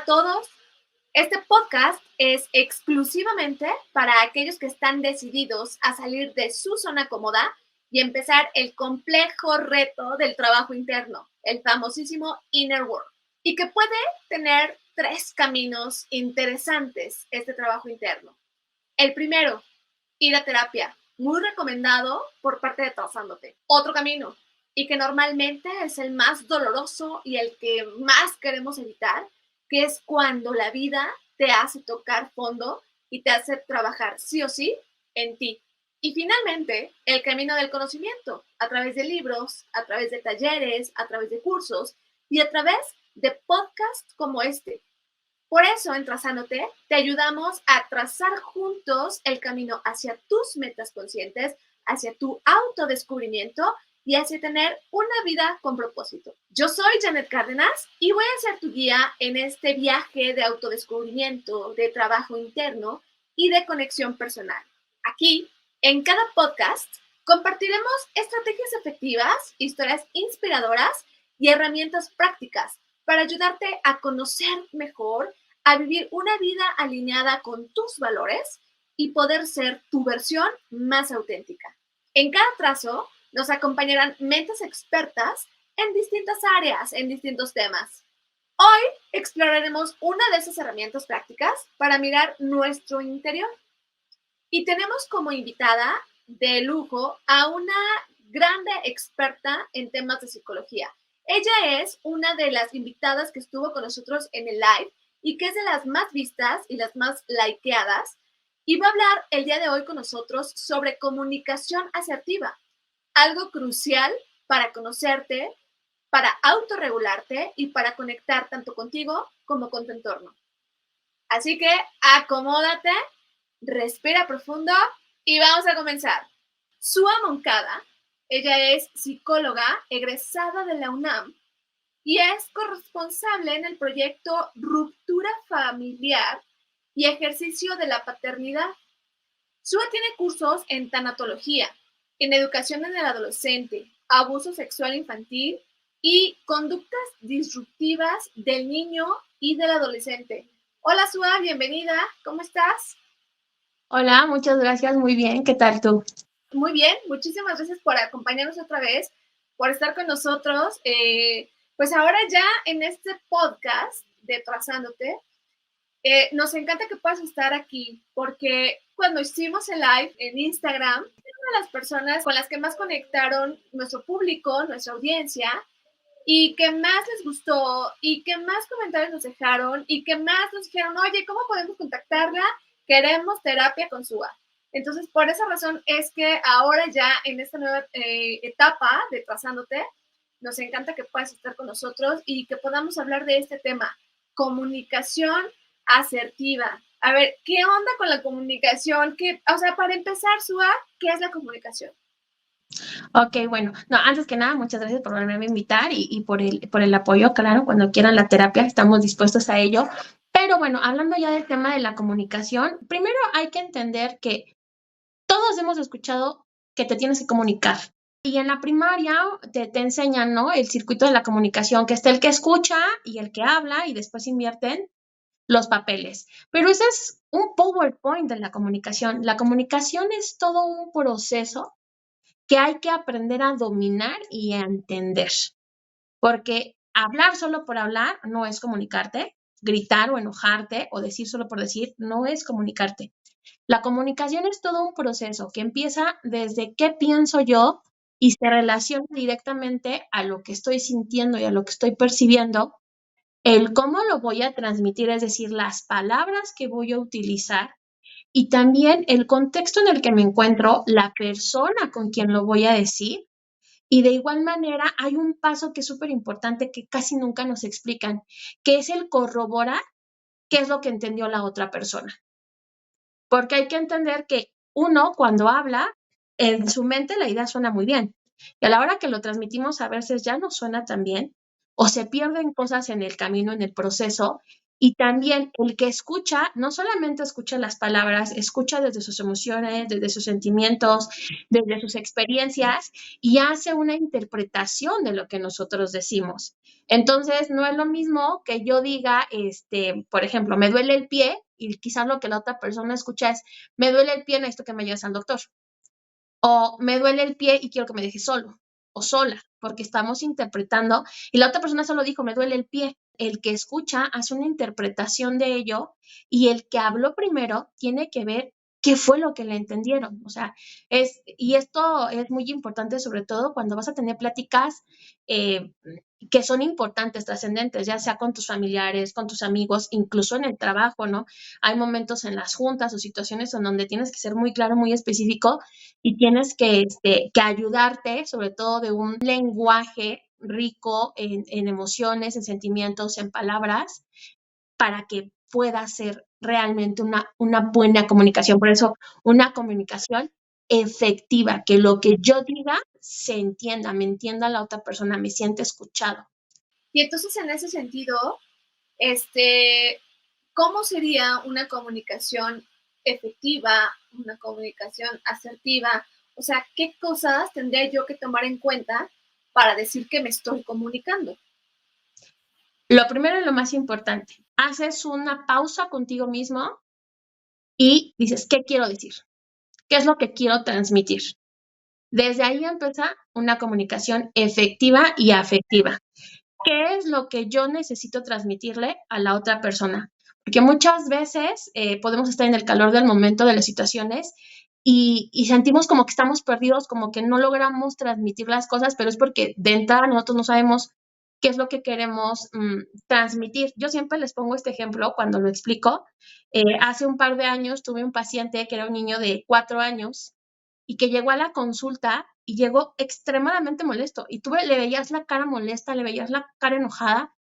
todos. Este podcast es exclusivamente para aquellos que están decididos a salir de su zona cómoda y empezar el complejo reto del trabajo interno, el famosísimo Inner Work, y que puede tener 3 caminos interesantes este trabajo interno. El primero, ir a terapia, muy recomendado por parte de Trazándote. Otro camino, y que normalmente es el más doloroso y el que más queremos evitar, que es cuando la vida te hace tocar fondo y te hace trabajar sí o sí en ti. Y finalmente, el camino del conocimiento, a través de libros, a través de talleres, a través de cursos y a través de podcasts como este. Por eso, en Trazándote, te ayudamos a trazar juntos el camino hacia tus metas conscientes, hacia tu autodescubrimiento y hacia tener una vida con propósito. Yo soy Janet Cárdenas y voy a ser tu guía en este viaje de autodescubrimiento, de trabajo interno y de conexión personal. Aquí, en cada podcast, compartiremos estrategias efectivas, historias inspiradoras y herramientas prácticas para ayudarte a conocer mejor, a vivir una vida alineada con tus valores y poder ser tu versión más auténtica. En cada trazo nos acompañarán mentes expertas en distintas áreas, en distintos temas. Hoy exploraremos una de esas herramientas prácticas para mirar nuestro interior. Y tenemos como invitada de lujo a una grande experta en temas de psicología. Ella es una de las invitadas que estuvo con nosotros en el live y que es de las más vistas y las más likeadas. Y va a hablar el día de hoy con nosotros sobre comunicación asertiva, algo crucial para conocerte, para autorregularte y para conectar tanto contigo como con tu entorno. Así que acomódate, respira profundo y vamos a comenzar. Sua Moncada, ella es psicóloga egresada de la UNAM y es corresponsable en el proyecto Ruptura Familiar y Ejercicio de la Paternidad. Sua tiene cursos en tanatología, en educación en el adolescente, abuso sexual infantil y conductas disruptivas del niño y del adolescente. Hola Sua, bienvenida, ¿cómo estás? Hola, muchas gracias, muy bien, ¿qué tal tú? Muy bien, muchísimas gracias por acompañarnos otra vez, por estar con nosotros. Pues ahora ya en este podcast de Trazándote, nos encanta que puedas estar aquí, porque cuando hicimos el live en Instagram, una de las personas con las que más conectaron nuestro público, nuestra audiencia, y que más les gustó, y que más comentarios nos dejaron, y que más nos dijeron, oye, ¿cómo podemos contactarla? Queremos terapia con Sua. Entonces, por esa razón es que ahora ya en esta nueva etapa de Trazándote, nos encanta que puedas estar con nosotros y que podamos hablar de este tema, comunicación asertiva. A ver, ¿qué onda con la comunicación? O sea, para empezar, Sua, ¿qué es la comunicación? Ok, bueno, no, antes que nada, muchas gracias por volverme a invitar y por el apoyo, claro, cuando quieran la terapia, estamos dispuestos a ello. Pero bueno, hablando ya del tema de la comunicación, primero hay que entender que todos hemos escuchado que te tienes que comunicar. Y en la primaria te enseñan, ¿no? El circuito de la comunicación, que está el que escucha y el que habla y después invierten los papeles. Pero ese es un PowerPoint de la comunicación. La comunicación es todo un proceso que hay que aprender a dominar y a entender, porque hablar solo por hablar no es comunicarte, gritar o enojarte o decir solo por decir no es comunicarte. La comunicación es todo un proceso que empieza desde qué pienso yo y se relaciona directamente a lo que estoy sintiendo y a lo que estoy percibiendo, el cómo lo voy a transmitir, es decir, las palabras que voy a utilizar y también el contexto en el que me encuentro, la persona con quien lo voy a decir. Y de igual manera hay un paso que es súper importante que casi nunca nos explican, que es el corroborar qué es lo que entendió la otra persona. Porque hay que entender que uno cuando habla, en su mente la idea suena muy bien. Y a la hora que lo transmitimos a veces ya no suena tan bien o se pierden cosas en el camino, en el proceso. Y también el que escucha, no solamente escucha las palabras, escucha desde sus emociones, desde sus sentimientos, desde sus experiencias y hace una interpretación de lo que nosotros decimos. Entonces, no es lo mismo que yo diga, por ejemplo, me duele el pie y quizás lo que la otra persona escucha es, me duele el pie, necesito que me lleves al doctor. O me duele el pie y quiero que me dejes solo o sola, porque estamos interpretando y la otra persona solo dijo, me duele el pie. El que escucha hace una interpretación de ello y el que habló primero tiene que ver qué fue lo que le entendieron. O sea, y esto es muy importante, sobre todo cuando vas a tener pláticas eh, que son importantes, trascendentes, ya sea con tus familiares, con tus amigos, incluso en el trabajo, ¿no? Hay momentos en las juntas o situaciones en donde tienes que ser muy claro, muy específico y tienes que ayudarte, sobre todo de un lenguaje rico en emociones, en sentimientos, en palabras, para que pueda ser realmente una buena comunicación. Por eso, una comunicación efectiva, que lo que yo diga se entienda, me entienda la otra persona, me siente escuchado. Y entonces, en ese sentido, ¿cómo sería una comunicación efectiva, una comunicación asertiva? O sea, ¿qué cosas tendría yo que tomar en cuenta para decir que me estoy comunicando? Lo primero y lo más importante, haces una pausa contigo mismo y dices, ¿qué quiero decir? ¿Qué es lo que quiero transmitir? Desde ahí empieza una comunicación efectiva y afectiva. ¿Qué es lo que yo necesito transmitirle a la otra persona? Porque muchas veces podemos estar en el calor del momento de las situaciones y sentimos como que estamos perdidos, como que no logramos transmitir las cosas, pero es porque de entrada nosotros no sabemos qué es lo que queremos transmitir. Yo siempre les pongo este ejemplo cuando lo explico. Hace un par de años tuve un paciente que era un niño de 4 años y que llegó a la consulta y llegó extremadamente molesto. Y tú le veías la cara molesta, le veías la cara enojada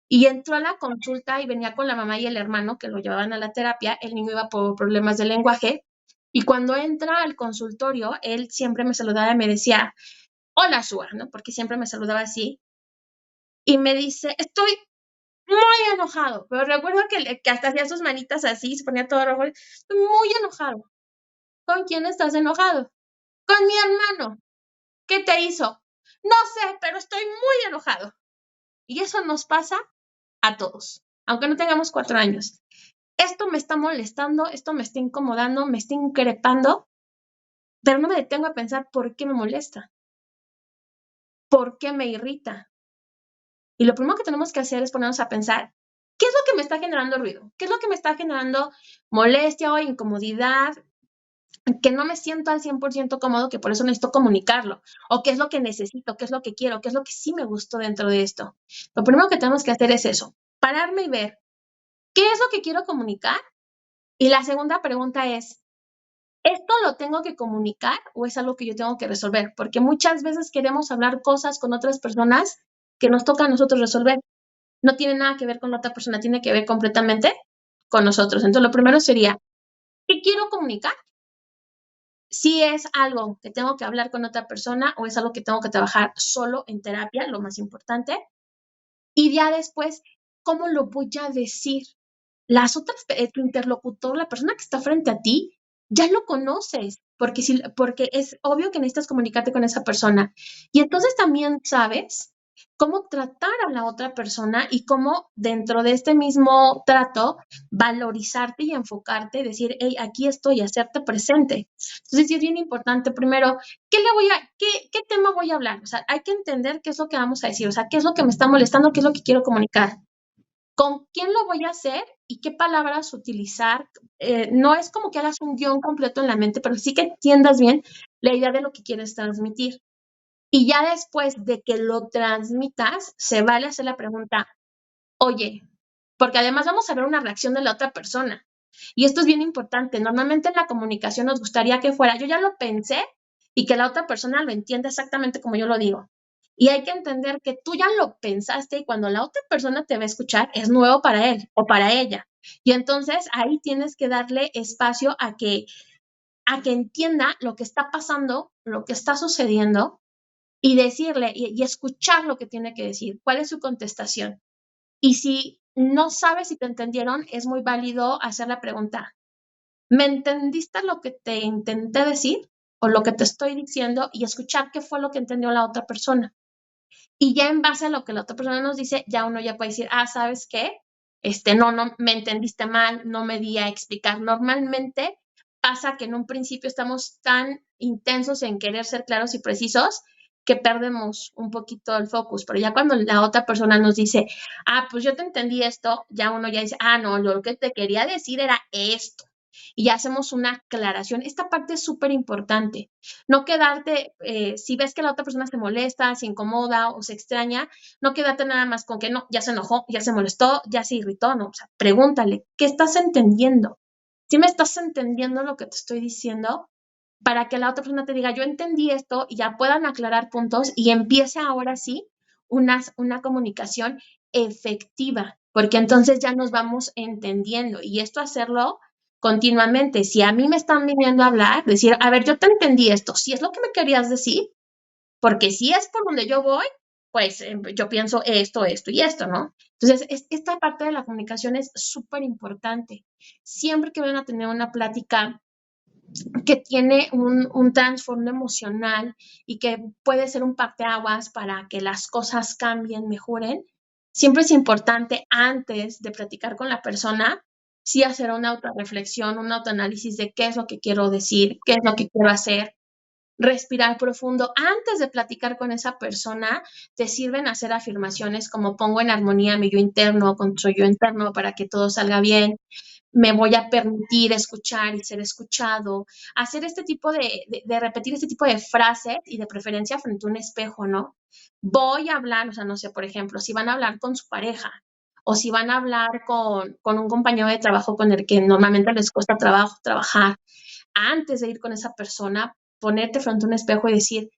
y entró a la consulta y venía con la mamá y el hermano que lo llevaban a la terapia. El niño iba por problemas de lenguaje y cuando entra al consultorio, él siempre me saludaba y me decía, hola, Shua, ¿no? Porque siempre me saludaba así. Y me dice, estoy muy enojado, pero recuerdo que hasta hacía sus manitas así, se ponía todo rojo. Estoy muy enojado. ¿Con quién estás enojado? Con mi hermano. ¿Qué te hizo? No sé, pero estoy muy enojado. Y eso nos pasa a todos, aunque no tengamos 4 años. Esto me está molestando, esto me está incomodando, me está increpando, pero no me detengo a pensar por qué me molesta, por qué me irrita. Y lo primero que tenemos que hacer es ponernos a pensar, ¿qué es lo que me está generando ruido? ¿Qué es lo que me está generando molestia o incomodidad? Que no me siento al 100% cómodo, que por eso necesito comunicarlo, o qué es lo que necesito, qué es lo que quiero, qué es lo que sí me gustó dentro de esto. Lo primero que tenemos que hacer es eso, pararme y ver qué es lo que quiero comunicar. Y la segunda pregunta es, ¿esto lo tengo que comunicar o es algo que yo tengo que resolver? Porque muchas veces queremos hablar cosas con otras personas que nos toca a nosotros resolver. No tiene nada que ver con la otra persona, tiene que ver completamente con nosotros. Entonces, lo primero sería, ¿qué quiero comunicar? Si es algo que tengo que hablar con otra persona o es algo que tengo que trabajar solo en terapia, lo más importante. Y ya después, ¿cómo lo voy a decir? Las otras, tu interlocutor, la persona que está frente a ti, ya lo conoces, porque es obvio que necesitas comunicarte con esa persona. Y entonces también sabes cómo tratar a la otra persona y cómo dentro de este mismo trato valorizarte y enfocarte, decir, hey, aquí estoy, hacerte presente. Entonces sí es bien importante, primero, qué tema voy a hablar? O sea, hay que entender qué es lo que vamos a decir, o sea, qué es lo que me está molestando, qué es lo que quiero comunicar. ¿Con quién lo voy a hacer y qué palabras utilizar? No es como que hagas un guión completo en la mente, pero sí que entiendas bien la idea de lo que quieres transmitir. Y ya después de que lo transmitas, se vale hacer la pregunta, oye, porque además vamos a ver una reacción de la otra persona. Y esto es bien importante. Normalmente en la comunicación nos gustaría que fuera, yo ya lo pensé y que la otra persona lo entienda exactamente como yo lo digo. Y hay que entender que tú ya lo pensaste y cuando la otra persona te va a escuchar es nuevo para él o para ella. Y entonces ahí tienes que darle espacio a que entienda lo que está pasando, lo que está sucediendo y decirle y escuchar lo que tiene que decir, cuál es su contestación. Y si no sabes si te entendieron, es muy válido hacer la pregunta, ¿me entendiste lo que te intenté decir o lo que te estoy diciendo? Y escuchar qué fue lo que entendió la otra persona. Y ya en base a lo que la otra persona nos dice, ya uno ya puede decir, ¿sabes qué? No, me entendiste mal, no me di a explicar. Normalmente pasa que en un principio estamos tan intensos en querer ser claros y precisos que perdemos un poquito el focus, pero ya cuando la otra persona nos dice, pues yo te entendí esto, ya uno ya dice, no, yo lo que te quería decir era esto. Y ya hacemos una aclaración. Esta parte es súper importante. No quedarte, si ves que la otra persona se molesta, se incomoda o se extraña, no quedarte nada más con que no, ya se enojó, ya se molestó, ya se irritó, no, o sea, pregúntale, ¿qué estás entendiendo? ¿Sí me estás entendiendo lo que te estoy diciendo? Para que la otra persona te diga, yo entendí esto y ya puedan aclarar puntos y empiece ahora sí una comunicación efectiva, porque entonces ya nos vamos entendiendo y esto hacerlo continuamente. Si a mí me están viniendo a hablar, decir, a ver, yo te entendí esto, si es lo que me querías decir, porque si es por donde yo voy, pues yo pienso esto y esto, ¿no? Entonces, esta parte de la comunicación es súper importante. Siempre que van a tener una plática que tiene un trasfondo emocional y que puede ser un parteaguas para que las cosas cambien, mejoren, siempre es importante antes de platicar con la persona, sí hacer una autorreflexión, un autoanálisis de qué es lo que quiero decir, qué es lo que quiero hacer, respirar profundo. Antes de platicar con esa persona, te sirven hacer afirmaciones como pongo en armonía mi yo interno con su yo interno para que todo salga bien, me voy a permitir escuchar y ser escuchado, hacer este tipo de repetir este tipo de frases y de preferencia frente a un espejo, ¿no? Voy a hablar, o sea, no sé, por ejemplo, si van a hablar con su pareja o si van a hablar con un compañero de trabajo con el que normalmente les cuesta trabajo trabajar, antes de ir con esa persona, ponerte frente a un espejo y decir,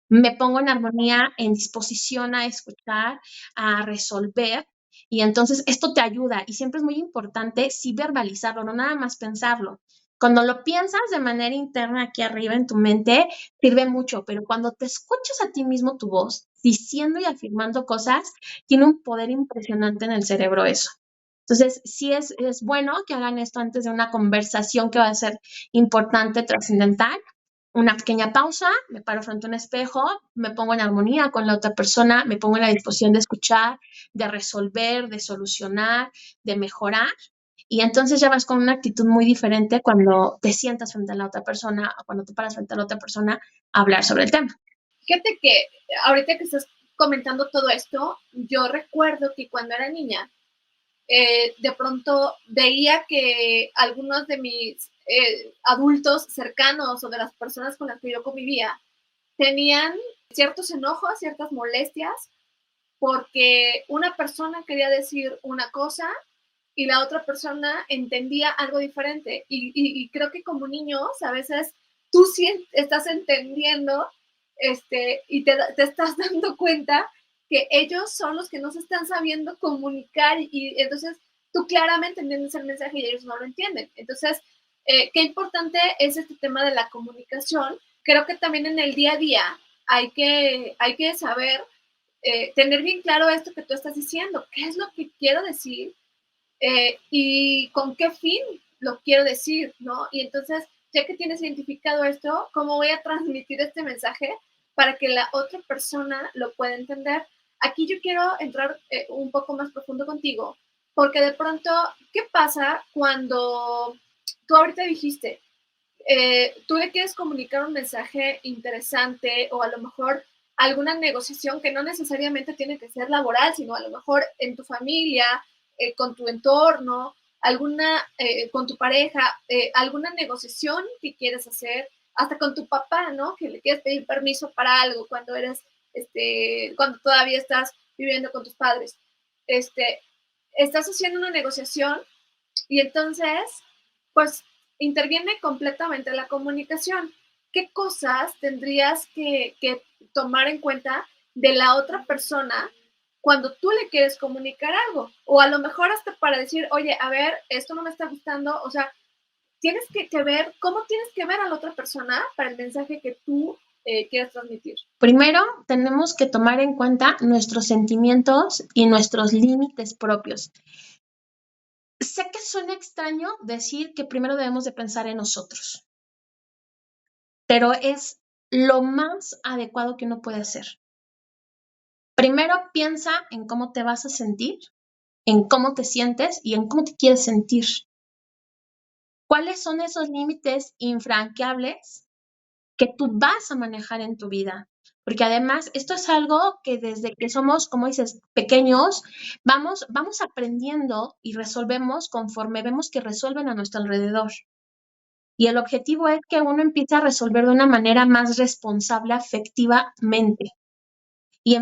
me pongo en armonía, en disposición a escuchar, a resolver. Y entonces esto te ayuda y siempre es muy importante sí verbalizarlo, no nada más pensarlo. Cuando lo piensas de manera interna aquí arriba en tu mente, sirve mucho, pero cuando te escuchas a ti mismo tu voz diciendo y afirmando cosas, tiene un poder impresionante en el cerebro eso. Entonces, sí es bueno que hagan esto antes de una conversación que va a ser importante, trascendental, una pequeña pausa, me paro frente a un espejo, me pongo en armonía con la otra persona, me pongo en la disposición de escuchar, de resolver, de solucionar, de mejorar. Y entonces ya vas con una actitud muy diferente cuando te sientas frente a la otra persona o cuando te paras frente a la otra persona a hablar sobre el tema. Fíjate que ahorita que estás comentando todo esto, yo recuerdo que cuando era niña, de pronto veía que algunos de mis adultos cercanos o de las personas con las que yo convivía tenían ciertos enojos, ciertas molestias, porque una persona quería decir una cosa y la otra persona entendía algo diferente. Y creo que como niños a veces tú sí estás entendiendo y te estás dando cuenta que ellos son los que no se están sabiendo comunicar y entonces tú claramente entiendes el mensaje y ellos no lo entienden. Entonces, qué importante es este tema de la comunicación. Creo que también en el día a día hay que saber tener bien claro esto que tú estás diciendo, qué es lo que quiero decir y con qué fin lo quiero decir, ¿no? Y entonces, ya que tienes identificado esto, ¿cómo voy a transmitir este mensaje para que la otra persona lo pueda entender? Aquí yo quiero entrar un poco más profundo contigo, porque de pronto, ¿qué pasa cuando tú ahorita dijiste, tú le quieres comunicar un mensaje interesante o a lo mejor alguna negociación que no necesariamente tiene que ser laboral, sino a lo mejor en tu familia, con tu entorno, con tu pareja, alguna negociación que quieres hacer, hasta con tu papá, ¿no? Que le quieres pedir permiso para algo cuando todavía estás viviendo con tus padres. Este, estás haciendo una negociación y entonces, pues interviene completamente la comunicación. ¿Qué cosas tendrías que tomar en cuenta de la otra persona cuando tú le quieres comunicar algo? O a lo mejor hasta para decir, oye, a ver, esto no me está gustando. O sea, tienes que ver cómo tienes que ver a la otra persona para el mensaje que tú quieres transmitir? Primero, tenemos que tomar en cuenta nuestros sentimientos y nuestros límites propios. Sé que suena extraño decir que primero debemos de pensar en nosotros, pero es lo más adecuado que uno puede hacer. Primero piensa en cómo te vas a sentir, en cómo te sientes y en cómo te quieres sentir. ¿Cuáles son esos límites infranqueables que tú vas a manejar en tu vida? Porque además esto es algo que desde que somos, como dices, pequeños, vamos aprendiendo y resolvemos conforme vemos que resuelven a nuestro alrededor. Y el objetivo es que uno empiece a resolver de una manera más responsable afectivamente. Y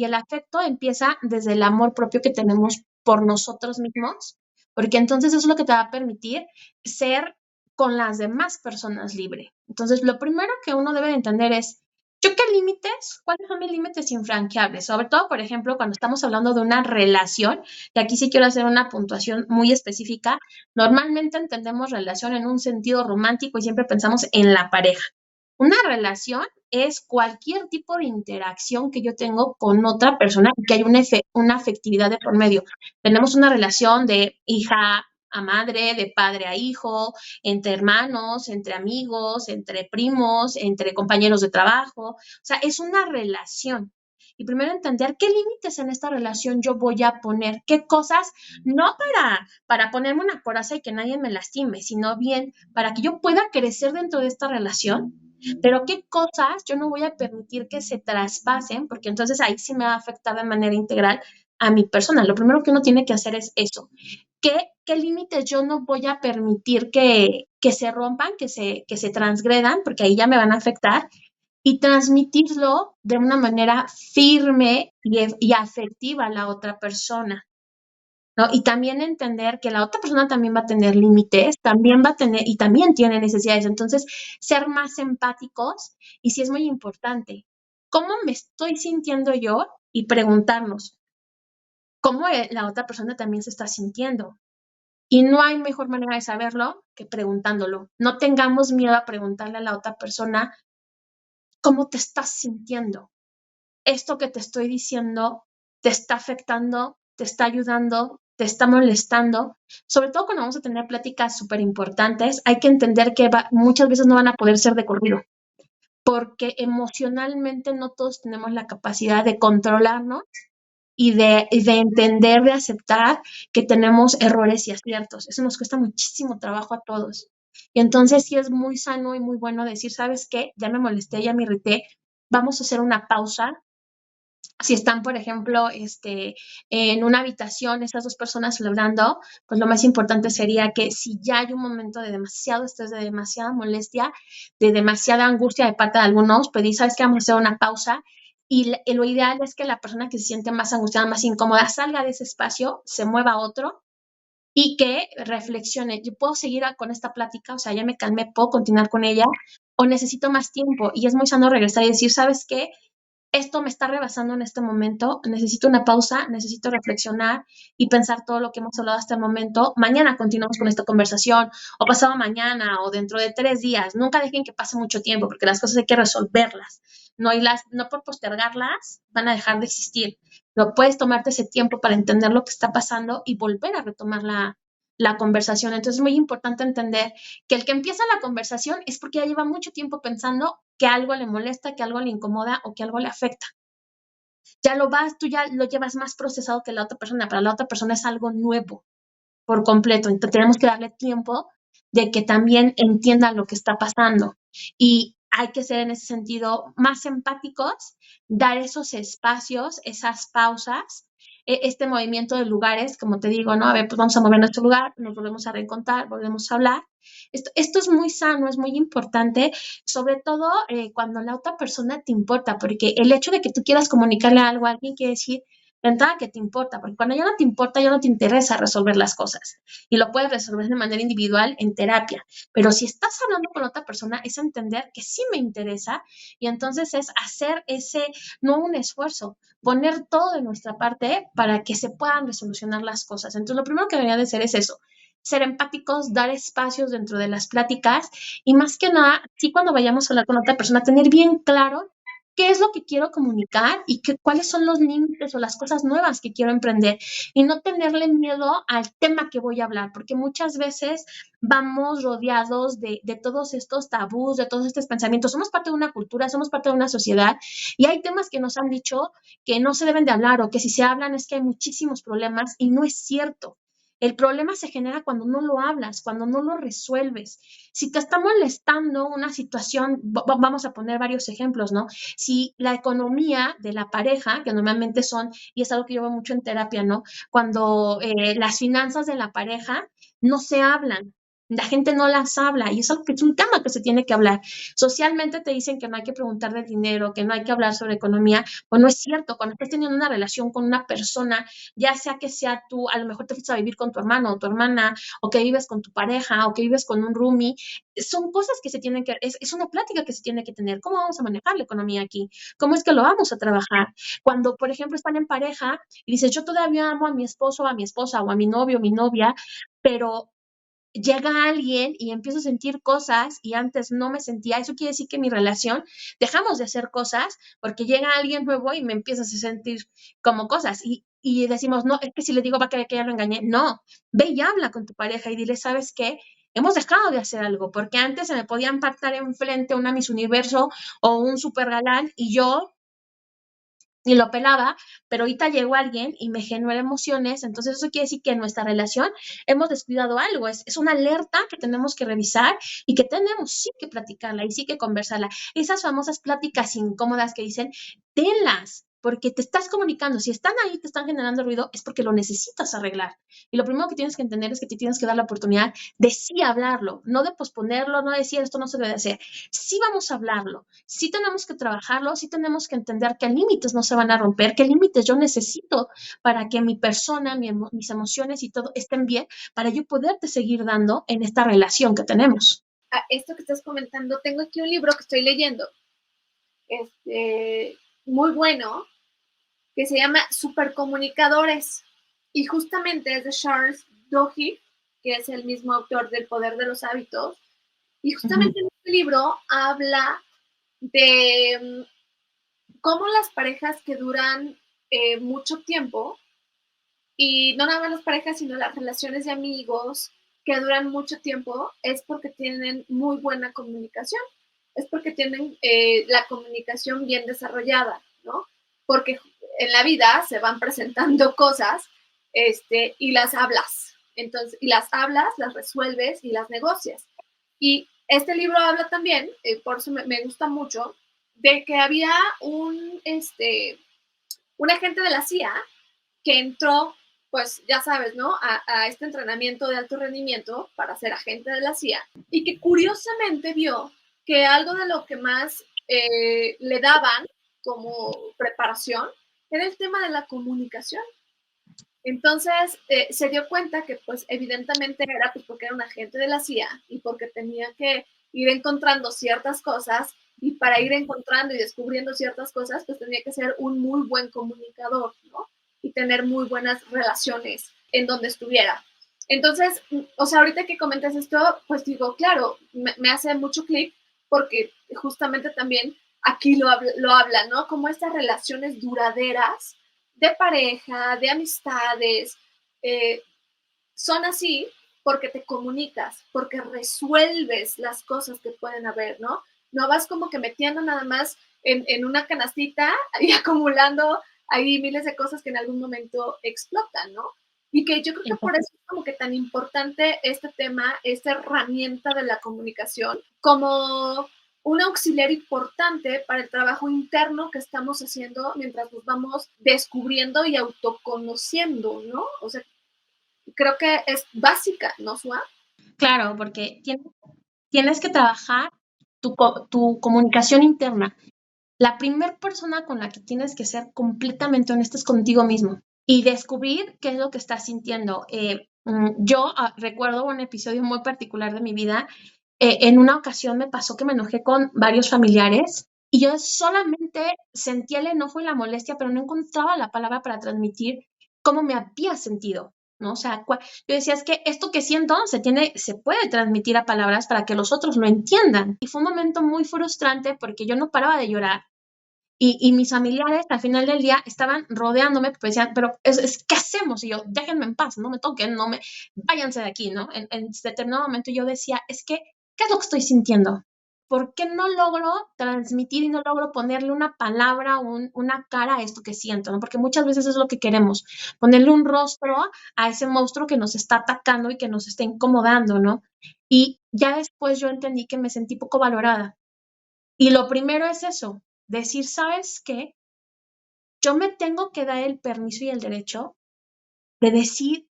el afecto empieza desde el amor propio que tenemos por nosotros mismos, porque entonces eso es lo que te va a permitir ser con las demás personas libre. Entonces, lo primero que uno debe de entender es, ¿yo qué límites? ¿Cuáles son mis límites infranqueables? Sobre todo, por ejemplo, cuando estamos hablando de una relación, y aquí sí quiero hacer una puntuación muy específica, normalmente entendemos relación en un sentido romántico y siempre pensamos en la pareja. Una relación es cualquier tipo de interacción que yo tengo con otra persona y que hay una afectividad de por medio. Tenemos una relación de hija a madre, de padre a hijo, entre hermanos, entre amigos, entre primos, entre compañeros de trabajo. O sea, es una relación. Y primero entender qué límites en esta relación yo voy a poner, qué cosas, no para ponerme una coraza y que nadie me lastime, sino bien para que yo pueda crecer dentro de esta relación, pero qué cosas yo no voy a permitir que se traspasen, porque entonces ahí sí me va a afectar de manera integral a mi persona. Lo primero que uno tiene que hacer es eso. ¿Qué límites yo no voy a permitir que se rompan, que se transgredan, porque ahí ya me van a afectar? Y transmitirlo de una manera firme y afectiva a la otra persona. ¿No? Y también entender que la otra persona también va a tener límites, también va a tener y también tiene necesidades. Entonces, ser más empáticos y sí es muy importante. ¿Cómo me estoy sintiendo yo? Y preguntarnos, ¿cómo la otra persona también se está sintiendo? Y no hay mejor manera de saberlo que preguntándolo. No tengamos miedo a preguntarle a la otra persona cómo te estás sintiendo. Esto que te estoy diciendo te está afectando, te está ayudando, te está molestando. Sobre todo cuando vamos a tener pláticas súper importantes, hay que entender que muchas veces no van a poder ser de corrido, porque emocionalmente no todos tenemos la capacidad de controlarnos y de entender, de aceptar que tenemos errores y aciertos. Eso nos cuesta muchísimo trabajo a todos. Y entonces sí es muy sano y muy bueno decir, ¿sabes qué? Ya me molesté, ya me irrité, vamos a hacer una pausa. Si están, por ejemplo, en una habitación, esas dos personas hablando, pues lo más importante sería que si ya hay un momento de demasiado estrés, de demasiada molestia, de demasiada angustia de parte de algunos, pues sabes que vamos a hacer una pausa y lo ideal es que la persona que se siente más angustiada, más incómoda, salga de ese espacio, se mueva a otro y que reflexione. Yo puedo seguir con esta plática, o sea, ya me calmé, puedo continuar con ella o necesito más tiempo y es muy sano regresar y decir, ¿sabes qué? Esto me está rebasando en este momento, necesito una pausa, necesito reflexionar y pensar todo lo que hemos hablado hasta el momento. Mañana continuamos con esta conversación, o pasado mañana, o dentro de 3 días. Nunca dejen que pase mucho tiempo, porque las cosas hay que resolverlas. No por postergarlas van a dejar de existir. No puedes tomarte ese tiempo para entender lo que está pasando y volver a retomar la conversación. Entonces es muy importante entender que el que empieza la conversación es porque ya lleva mucho tiempo pensando que algo le molesta, que algo le incomoda o que algo le afecta. Tú ya lo llevas más procesado que la otra persona. Para la otra persona es algo nuevo por completo. Entonces tenemos que darle tiempo de que también entienda lo que está pasando. Y hay que ser en ese sentido más empáticos, dar esos espacios, esas pausas, este movimiento de lugares, como te digo, ¿no? A ver, pues vamos a mover nuestro lugar, nos volvemos a reencontrar, volvemos a hablar. Esto es muy sano, es muy importante, sobre todo cuando la otra persona te importa, porque el hecho de que tú quieras comunicarle algo a alguien quiere decir de entrada que te importa, porque cuando ya no te importa, ya no te interesa resolver las cosas y lo puedes resolver de manera individual en terapia. Pero si estás hablando con otra persona, es entender que sí me interesa y entonces es hacer no un esfuerzo, poner todo de nuestra parte para que se puedan resolucionar las cosas. Entonces, lo primero que debería de hacer es eso, ser empáticos, dar espacios dentro de las pláticas y más que nada, sí cuando vayamos a hablar con otra persona, tener bien claro qué es lo que quiero comunicar y cuáles son los límites o las cosas nuevas que quiero emprender y no tenerle miedo al tema que voy a hablar, porque muchas veces vamos rodeados de todos estos tabús, de todos estos pensamientos. Somos parte de una cultura, somos parte de una sociedad y hay temas que nos han dicho que no se deben de hablar o que si se hablan es que hay muchísimos problemas y no es cierto. El problema se genera cuando no lo hablas, cuando no lo resuelves. Si te está molestando una situación, vamos a poner varios ejemplos, ¿no? Si la economía de la pareja, que normalmente son, y es algo que yo veo mucho en terapia, ¿no? Cuando las finanzas de la pareja no se hablan, la gente no las habla y es algo que es un tema que se tiene que hablar. Socialmente te dicen que no hay que preguntar del dinero, que no hay que hablar sobre economía, pues no es cierto. Cuando estás teniendo una relación con una persona, ya sea que sea tú, a lo mejor te fuiste a vivir con tu hermano o tu hermana, o que vives con tu pareja, o que vives con un roomie, son cosas que se tienen que, es una plática que se tiene que tener. ¿Cómo vamos a manejar la economía aquí? ¿Cómo es que lo vamos a trabajar? Cuando, por ejemplo, están en pareja y dices, yo todavía amo a mi esposo, a mi esposa, o a mi novio, o mi novia, pero llega alguien y empiezo a sentir cosas y antes no me sentía, eso quiere decir que mi relación dejamos de hacer cosas porque llega alguien nuevo y me empiezas a sentir como cosas y decimos, no, es que si le digo va a creer que ya lo engañé. No, ve y habla con tu pareja y dile, ¿sabes qué? Hemos dejado de hacer algo porque antes se me podían pactar enfrente una Miss Universo o un super galán y yo y lo pelaba, pero ahorita llegó alguien y me genera emociones, entonces eso quiere decir que en nuestra relación hemos descuidado algo, es una alerta que tenemos que revisar y que tenemos sí que platicarla y sí que conversarla. Esas famosas pláticas incómodas que dicen, tenlas, porque te estás comunicando, si están ahí, te están generando ruido, es porque lo necesitas arreglar. Y lo primero que tienes que entender es que te tienes que dar la oportunidad de sí hablarlo, no de posponerlo, no de decir esto no se debe hacer. Sí vamos a hablarlo, sí tenemos que trabajarlo, sí tenemos que entender qué límites no se van a romper, qué límites yo necesito para que mi persona, mis emociones y todo estén bien, para yo poderte seguir dando en esta relación que tenemos. Esto que estás comentando, tengo aquí un libro que estoy leyendo, muy bueno, que se llama Supercomunicadores. Y justamente es de Charles Duhigg, que es el mismo autor del Poder de los Hábitos. Y justamente en este libro habla de cómo las parejas que duran mucho tiempo, y no nada más las parejas, sino las relaciones de amigos que duran mucho tiempo, es porque tienen muy buena comunicación, es porque tienen la comunicación bien desarrollada, ¿no? Porque en la vida se van presentando cosas y las hablas. Entonces, y las hablas, las resuelves y las negocias. Y este libro habla también, por eso me gusta mucho, de que había un agente de la CIA que entró, pues ya sabes, ¿no? A este entrenamiento de alto rendimiento para ser agente de la CIA y que curiosamente vio que algo de lo que más le daban como preparación era el tema de la comunicación. Entonces se dio cuenta que pues evidentemente era pues, porque era un agente de la CIA y porque tenía que ir encontrando ciertas cosas y para ir encontrando y descubriendo ciertas cosas pues tenía que ser un muy buen comunicador, ¿no? Y tener muy buenas relaciones en donde estuviera. Entonces, o sea, ahorita que comentas esto, pues digo, claro, me hace mucho clic porque justamente también aquí lo habla, ¿no? Como estas relaciones duraderas de pareja, de amistades, eh, son así porque te comunicas, porque resuelves las cosas que pueden haber, ¿no? No vas como que metiendo nada más en una canastita y acumulando ahí miles de cosas que en algún momento explotan, ¿no? Y que yo creo que por eso es como que tan importante este tema, esta herramienta de la comunicación, como un auxiliar importante para el trabajo interno que estamos haciendo mientras nos vamos descubriendo y autoconociendo, ¿no? O sea, creo que es básica, ¿no, Sua? Claro, porque tienes que trabajar tu comunicación interna. La primera persona con la que tienes que ser completamente honesto es contigo mismo y descubrir qué es lo que estás sintiendo. Yo recuerdo un episodio muy particular de mi vida. En una ocasión me pasó que me enojé con varios familiares y yo solamente sentía el enojo y la molestia, pero no encontraba la palabra para transmitir cómo me había sentido. ¿no? O sea, yo decía, es que esto que siento se puede transmitir a palabras para que los otros lo entiendan. Y fue un momento muy frustrante porque yo no paraba de llorar. Y mis familiares al final del día estaban rodeándome, porque decían, pero ¿qué hacemos? Y yo, déjenme en paz, no me toquen, váyanse de aquí, ¿no? En determinado momento yo decía, ¿qué es lo que estoy sintiendo? ¿Por qué no logro transmitir y no logro ponerle una palabra, una cara a esto que siento, ¿no? Porque muchas veces es lo que queremos, ponerle un rostro a ese monstruo que nos está atacando y que nos está incomodando, ¿no? Y ya después yo entendí que me sentí poco valorada. Y lo primero es eso, decir, ¿sabes qué? Yo me tengo que dar el permiso y el derecho de decir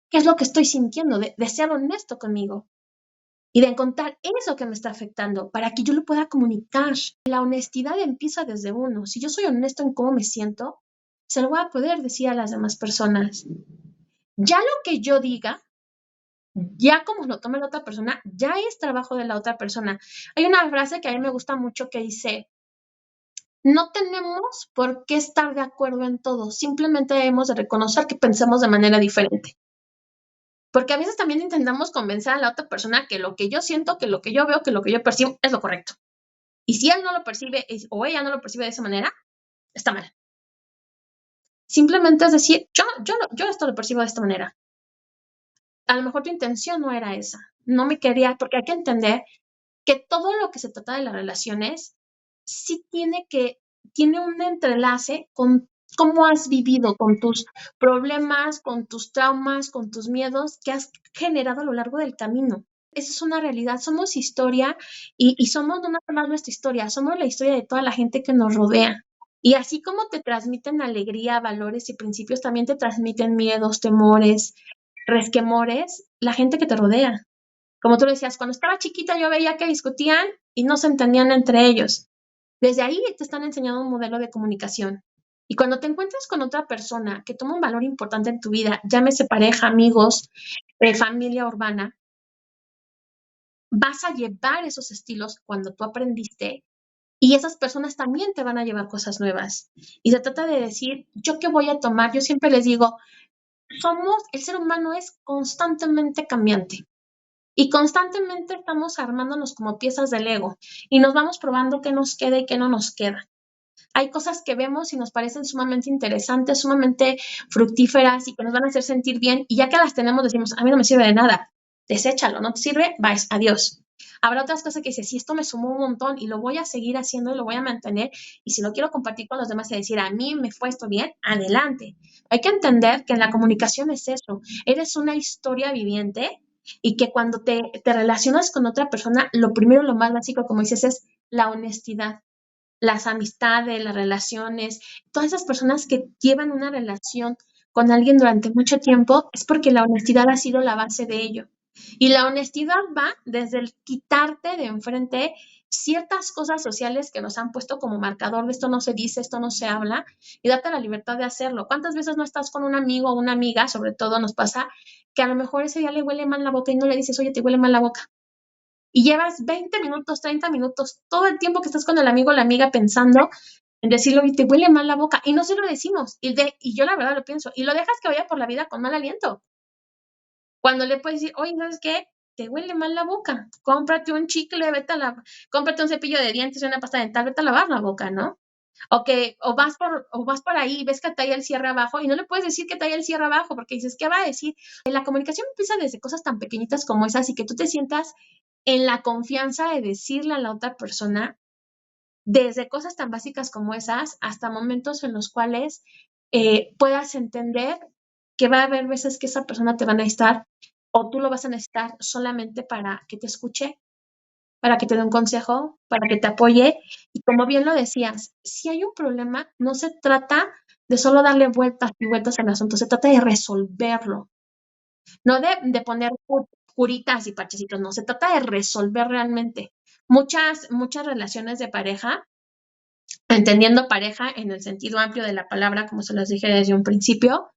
qué es lo que estoy sintiendo, de ser honesto conmigo y de encontrar eso que me está afectando para que yo lo pueda comunicar. La honestidad empieza desde uno. Si yo soy honesto en cómo me siento, se lo voy a poder decir a las demás personas. Ya lo que yo diga, ya como lo tome la otra persona, ya es trabajo de la otra persona. Hay una frase que a mí me gusta mucho que dice, no tenemos por qué estar de acuerdo en todo, simplemente debemos de reconocer que pensamos de manera diferente. Porque a veces también intentamos convencer a la otra persona que lo que yo siento, que lo que yo veo, que lo que yo percibo es lo correcto. Y si él no lo percibe o ella no lo percibe de esa manera, está mal. Simplemente es decir, yo esto lo percibo de esta manera. A lo mejor tu intención no era esa. No me quería, porque hay que entender que todo lo que se trata de las relaciones sí tiene un entrelace con cómo has vivido, con tus problemas, con tus traumas, con tus miedos que has generado a lo largo del camino. Esa es una realidad, somos historia y somos no nada más nuestra historia, somos la historia de toda la gente que nos rodea. Y así como te transmiten alegría, valores y principios, también te transmiten miedos, temores, resquemores, la gente que te rodea. Como tú decías, cuando estaba chiquita yo veía que discutían y no se entendían entre ellos. Desde ahí te están enseñando un modelo de comunicación. Y cuando te encuentras con otra persona que toma un valor importante en tu vida, llámese pareja, amigos, familia urbana, vas a llevar esos estilos cuando tú aprendiste y esas personas también te van a llevar cosas nuevas. Y se trata de decir, ¿yo qué voy a tomar? Yo siempre les digo, el ser humano es constantemente cambiante. Y constantemente estamos armándonos como piezas de Lego y nos vamos probando qué nos queda y qué no nos queda. Hay cosas que vemos y nos parecen sumamente interesantes, sumamente fructíferas y que nos van a hacer sentir bien y ya que las tenemos decimos, a mí no me sirve de nada, deséchalo, no te sirve, vais, adiós. Habrá otras cosas que dices, sí, esto me sumó un montón y lo voy a seguir haciendo y lo voy a mantener y si lo quiero compartir con los demás y decir, a mí me fue esto bien, adelante. Hay que entender que en la comunicación es eso, eres una historia viviente y que cuando te relacionas con otra persona, lo primero, lo más básico, como dices, es la honestidad. Las amistades, las relaciones, todas esas personas que llevan una relación con alguien durante mucho tiempo, es porque la honestidad ha sido la base de ello. Y la honestidad va desde el quitarte de enfrente ciertas cosas sociales que nos han puesto como marcador de esto no se dice, esto no se habla, y darte la libertad de hacerlo. ¿Cuántas veces no estás con un amigo o una amiga, sobre todo nos pasa, que a lo mejor ese día le huele mal la boca y no le dices, oye, te huele mal la boca? Y llevas 20 minutos, 30 minutos, todo el tiempo que estás con el amigo o la amiga pensando en decirle, oye, te huele mal la boca, y no se lo decimos, y yo la verdad lo pienso, y lo dejas que vaya por la vida con mal aliento. Cuando le puedes decir, oye, ¿sabes qué? Te huele mal la boca, cómprate un chicle, cómprate un cepillo de dientes y una pasta dental, vete a lavar la boca, ¿no? O vas por ahí y ves que trae el cierre abajo y no le puedes decir que trae el cierre abajo porque dices, ¿qué va a decir? La comunicación empieza desde cosas tan pequeñitas como esas y que tú te sientas en la confianza de decirle a la otra persona, desde cosas tan básicas como esas hasta momentos en los cuales puedas entender que va a haber veces que esa persona te va a necesitar o tú lo vas a necesitar solamente para que te escuche, para que te dé un consejo, para que te apoye. Y como bien lo decías, si hay un problema, no se trata de solo darle vueltas y vueltas al asunto, se trata de resolverlo, no de poner curitas y parchecitos, no, se trata de resolver realmente. Muchas relaciones de pareja, entendiendo pareja en el sentido amplio de la palabra, como se los dije desde un principio,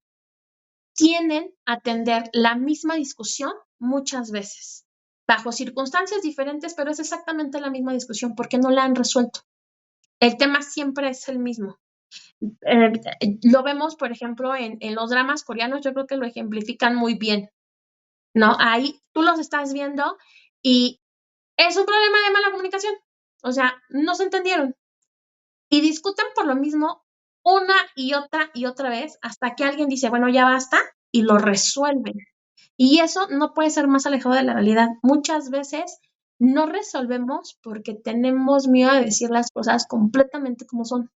tienen a tener la misma discusión muchas veces, bajo circunstancias diferentes, pero es exactamente la misma discusión porque no la han resuelto. El tema siempre es el mismo. Eh, lo vemos, por ejemplo, en los dramas coreanos, yo creo que lo ejemplifican muy bien, ¿no? Ahí tú los estás viendo y es un problema de mala comunicación. O sea, no se entendieron y discuten por lo mismo una y otra vez hasta que alguien dice, bueno, ya basta y lo resuelven. Y eso no puede ser más alejado de la realidad. Muchas veces no resolvemos porque tenemos miedo de decir las cosas completamente como son.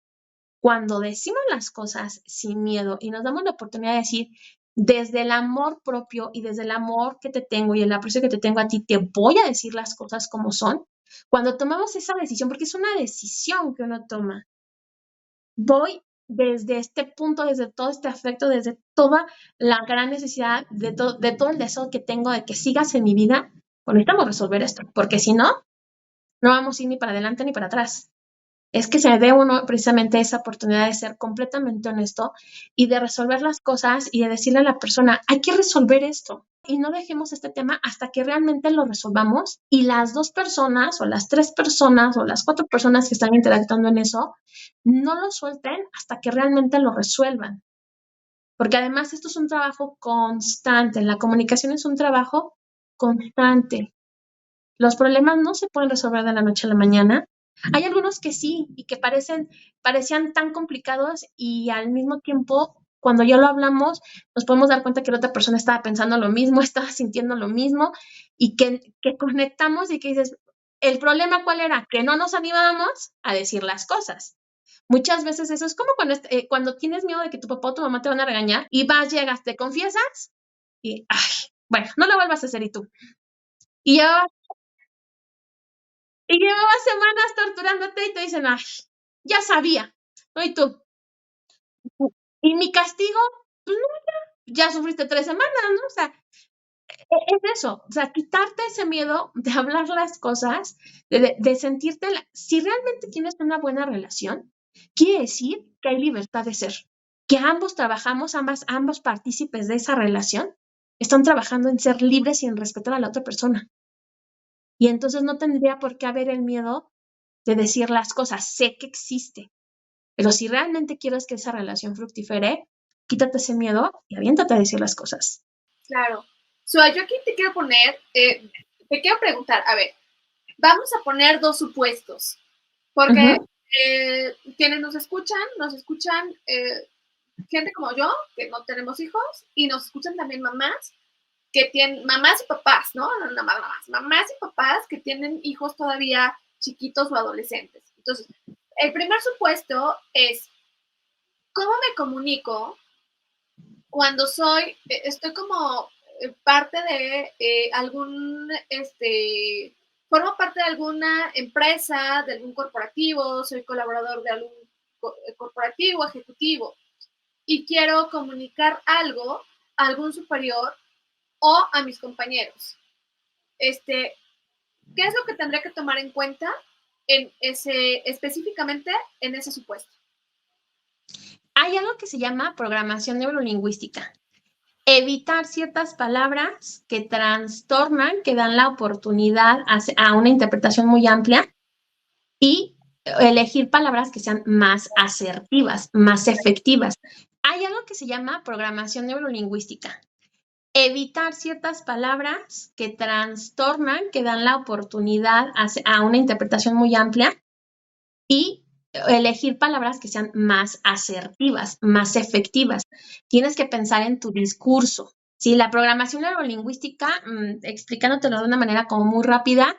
Cuando decimos las cosas sin miedo y nos damos la oportunidad de decir, desde el amor propio y desde el amor que te tengo y el aprecio que te tengo a ti, te voy a decir las cosas como son. Cuando tomamos esa decisión, porque es una decisión que uno toma, voy desde este punto, desde todo este afecto, desde toda la gran necesidad, de todo el deseo que tengo de que sigas en mi vida, pues necesitamos resolver esto, porque si no, no vamos a ir ni para adelante ni para atrás. Es que se dé uno precisamente esa oportunidad de ser completamente honesto y de resolver las cosas y de decirle a la persona, hay que resolver esto. Y no dejemos este tema hasta que realmente lo resolvamos y las dos personas o las tres personas o las cuatro personas que están interactuando en eso no lo suelten hasta que realmente lo resuelvan. Porque además esto es un trabajo constante, la comunicación es un trabajo constante. Los problemas no se pueden resolver de la noche a la mañana. Hay algunos que sí y que parecían tan complicados y al mismo tiempo, cuando ya lo hablamos, nos podemos dar cuenta que la otra persona estaba pensando lo mismo, estaba sintiendo lo mismo y que conectamos y que dices, ¿el problema cuál era? Que no nos animábamos a decir las cosas. Muchas veces eso es como cuando tienes miedo de que tu papá o tu mamá te van a regañar y vas, llegas, te confiesas y, ay, bueno, no lo vuelvas a hacer y tú. Y ya y llevaba semanas torturándote y te dicen, ay, ya sabía, ¿no? Y tú, y mi castigo, pues no, ya sufriste 3 semanas, ¿no? O sea, es eso, o sea, quitarte ese miedo de hablar las cosas, de sentirte, si realmente tienes una buena relación, quiere decir que hay libertad de ser, que ambos trabajamos, ambos partícipes de esa relación, están trabajando en ser libres y en respetar a la otra persona. Y entonces no tendría por qué haber el miedo de decir las cosas. Sé que existe, pero si realmente quieres que esa relación fructifere, quítate ese miedo y aviéntate a decir las cosas. Claro. Yo aquí te quiero poner, te quiero preguntar, a ver, vamos a poner dos supuestos, porque Ujú. quienes nos escuchan gente como yo, que no tenemos hijos, y nos escuchan también mamás, que tienen, mamás y papás, ¿no? No mamás y papás que tienen hijos todavía chiquitos o adolescentes. Entonces, el primer supuesto es, ¿cómo me comunico cuando estoy como parte de formo parte de alguna empresa, de algún corporativo, soy colaborador de algún corporativo, ejecutivo, y quiero comunicar algo a algún superior o a mis compañeros? ¿Qué es lo que tendría que tomar en cuenta específicamente en ese supuesto? Hay algo que se llama programación neurolingüística. Evitar ciertas palabras que trastornan, que dan la oportunidad a una interpretación muy amplia y elegir palabras que sean más asertivas, más efectivas. Hay algo que se llama programación neurolingüística. Evitar ciertas palabras que trastornan, que dan la oportunidad a una interpretación muy amplia y elegir palabras que sean más asertivas, más efectivas. Tienes que pensar en tu discurso. Sí, la programación neurolingüística, explicándotelo de una manera como muy rápida,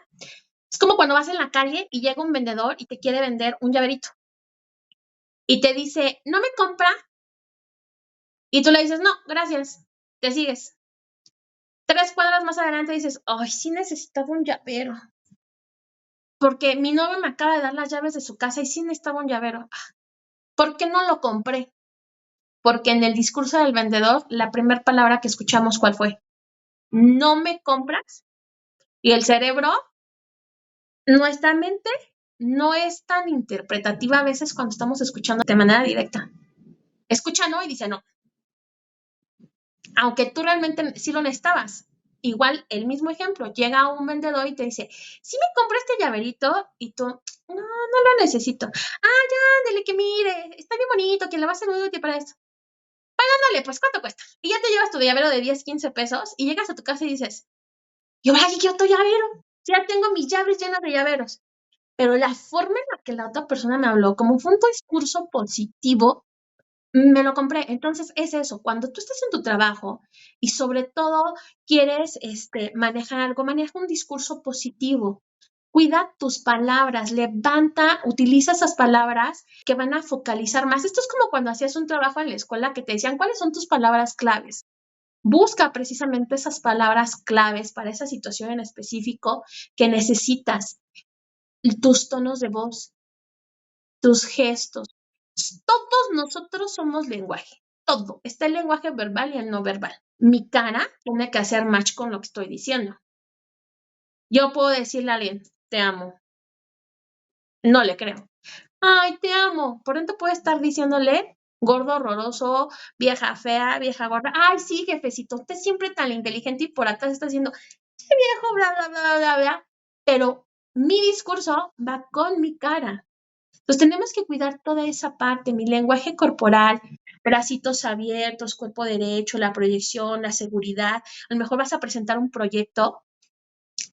es como cuando vas en la calle y llega un vendedor y te quiere vender un llaverito y te dice, no me compra, y tú le dices, no, gracias, te sigues. 3 cuadras más adelante dices, ay, sí necesitaba un llavero, porque mi novio me acaba de dar las llaves de su casa y sí necesitaba un llavero. ¿Por qué no lo compré? Porque en el discurso del vendedor, la primera palabra que escuchamos, ¿cuál fue? No me compras. Y el cerebro, nuestra mente no es tan interpretativa a veces cuando estamos escuchando de manera directa. Escucha no y dice no. Aunque tú realmente sí lo necesitabas. igual el mismo ejemplo, llega un vendedor y te dice, sí me compré este llaverito y tú, no lo necesito. Ah, ya, ándale, que mire, está bien bonito, que le va a ser muy útil para eso. Ándale, pues, ¿cuánto cuesta? Y ya te llevas tu llavero de 10, 15 pesos y llegas a tu casa y dices, yo, ¿para qué quiero tu llavero? Ya tengo mis llaves llenas de llaveros. Pero la forma en la que la otra persona me habló, como fue un discurso positivo, me lo compré. Entonces es eso, cuando tú estás en tu trabajo y sobre todo quieres manejar algo, maneja un discurso positivo. Cuida tus palabras, utiliza esas palabras que van a focalizar más. Esto es como cuando hacías un trabajo en la escuela que te decían, ¿cuáles son tus palabras claves? Busca precisamente esas palabras claves para esa situación en específico que necesitas, tus tonos de voz, tus gestos. Todos nosotros somos lenguaje, todo. Está el lenguaje verbal y el no verbal. Mi cara tiene que hacer match con lo que estoy diciendo. Yo puedo decirle a alguien, te amo. No le creo. Ay, te amo. Por dentro puede estar diciéndole, gordo, horroroso, vieja fea, vieja gorda. Ay, sí, jefecito, usted siempre tan inteligente y por atrás está diciendo, qué viejo, bla, bla, bla, bla, bla. Pero mi discurso va con mi cara. Entonces tenemos que cuidar toda esa parte, mi lenguaje corporal, bracitos abiertos, cuerpo derecho, la proyección, la seguridad. A lo mejor vas a presentar un proyecto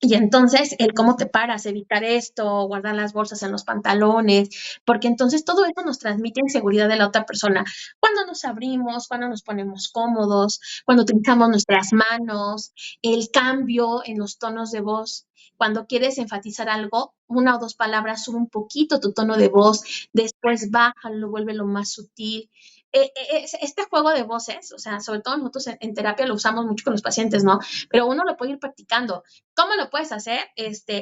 y entonces el cómo te paras, evitar esto, guardar las bolsas en los pantalones, porque entonces todo eso nos transmite inseguridad de la otra persona. Cuando nos abrimos, cuando nos ponemos cómodos, cuando utilizamos nuestras manos, el cambio en los tonos de voz. Cuando quieres enfatizar algo, una o dos palabras, sube un poquito tu tono de voz, después bájalo, vuélvelo más sutil. Este juego de voces, o sea, sobre todo nosotros en terapia lo usamos mucho con los pacientes, ¿no? Pero uno lo puede ir practicando. ¿Cómo lo puedes hacer?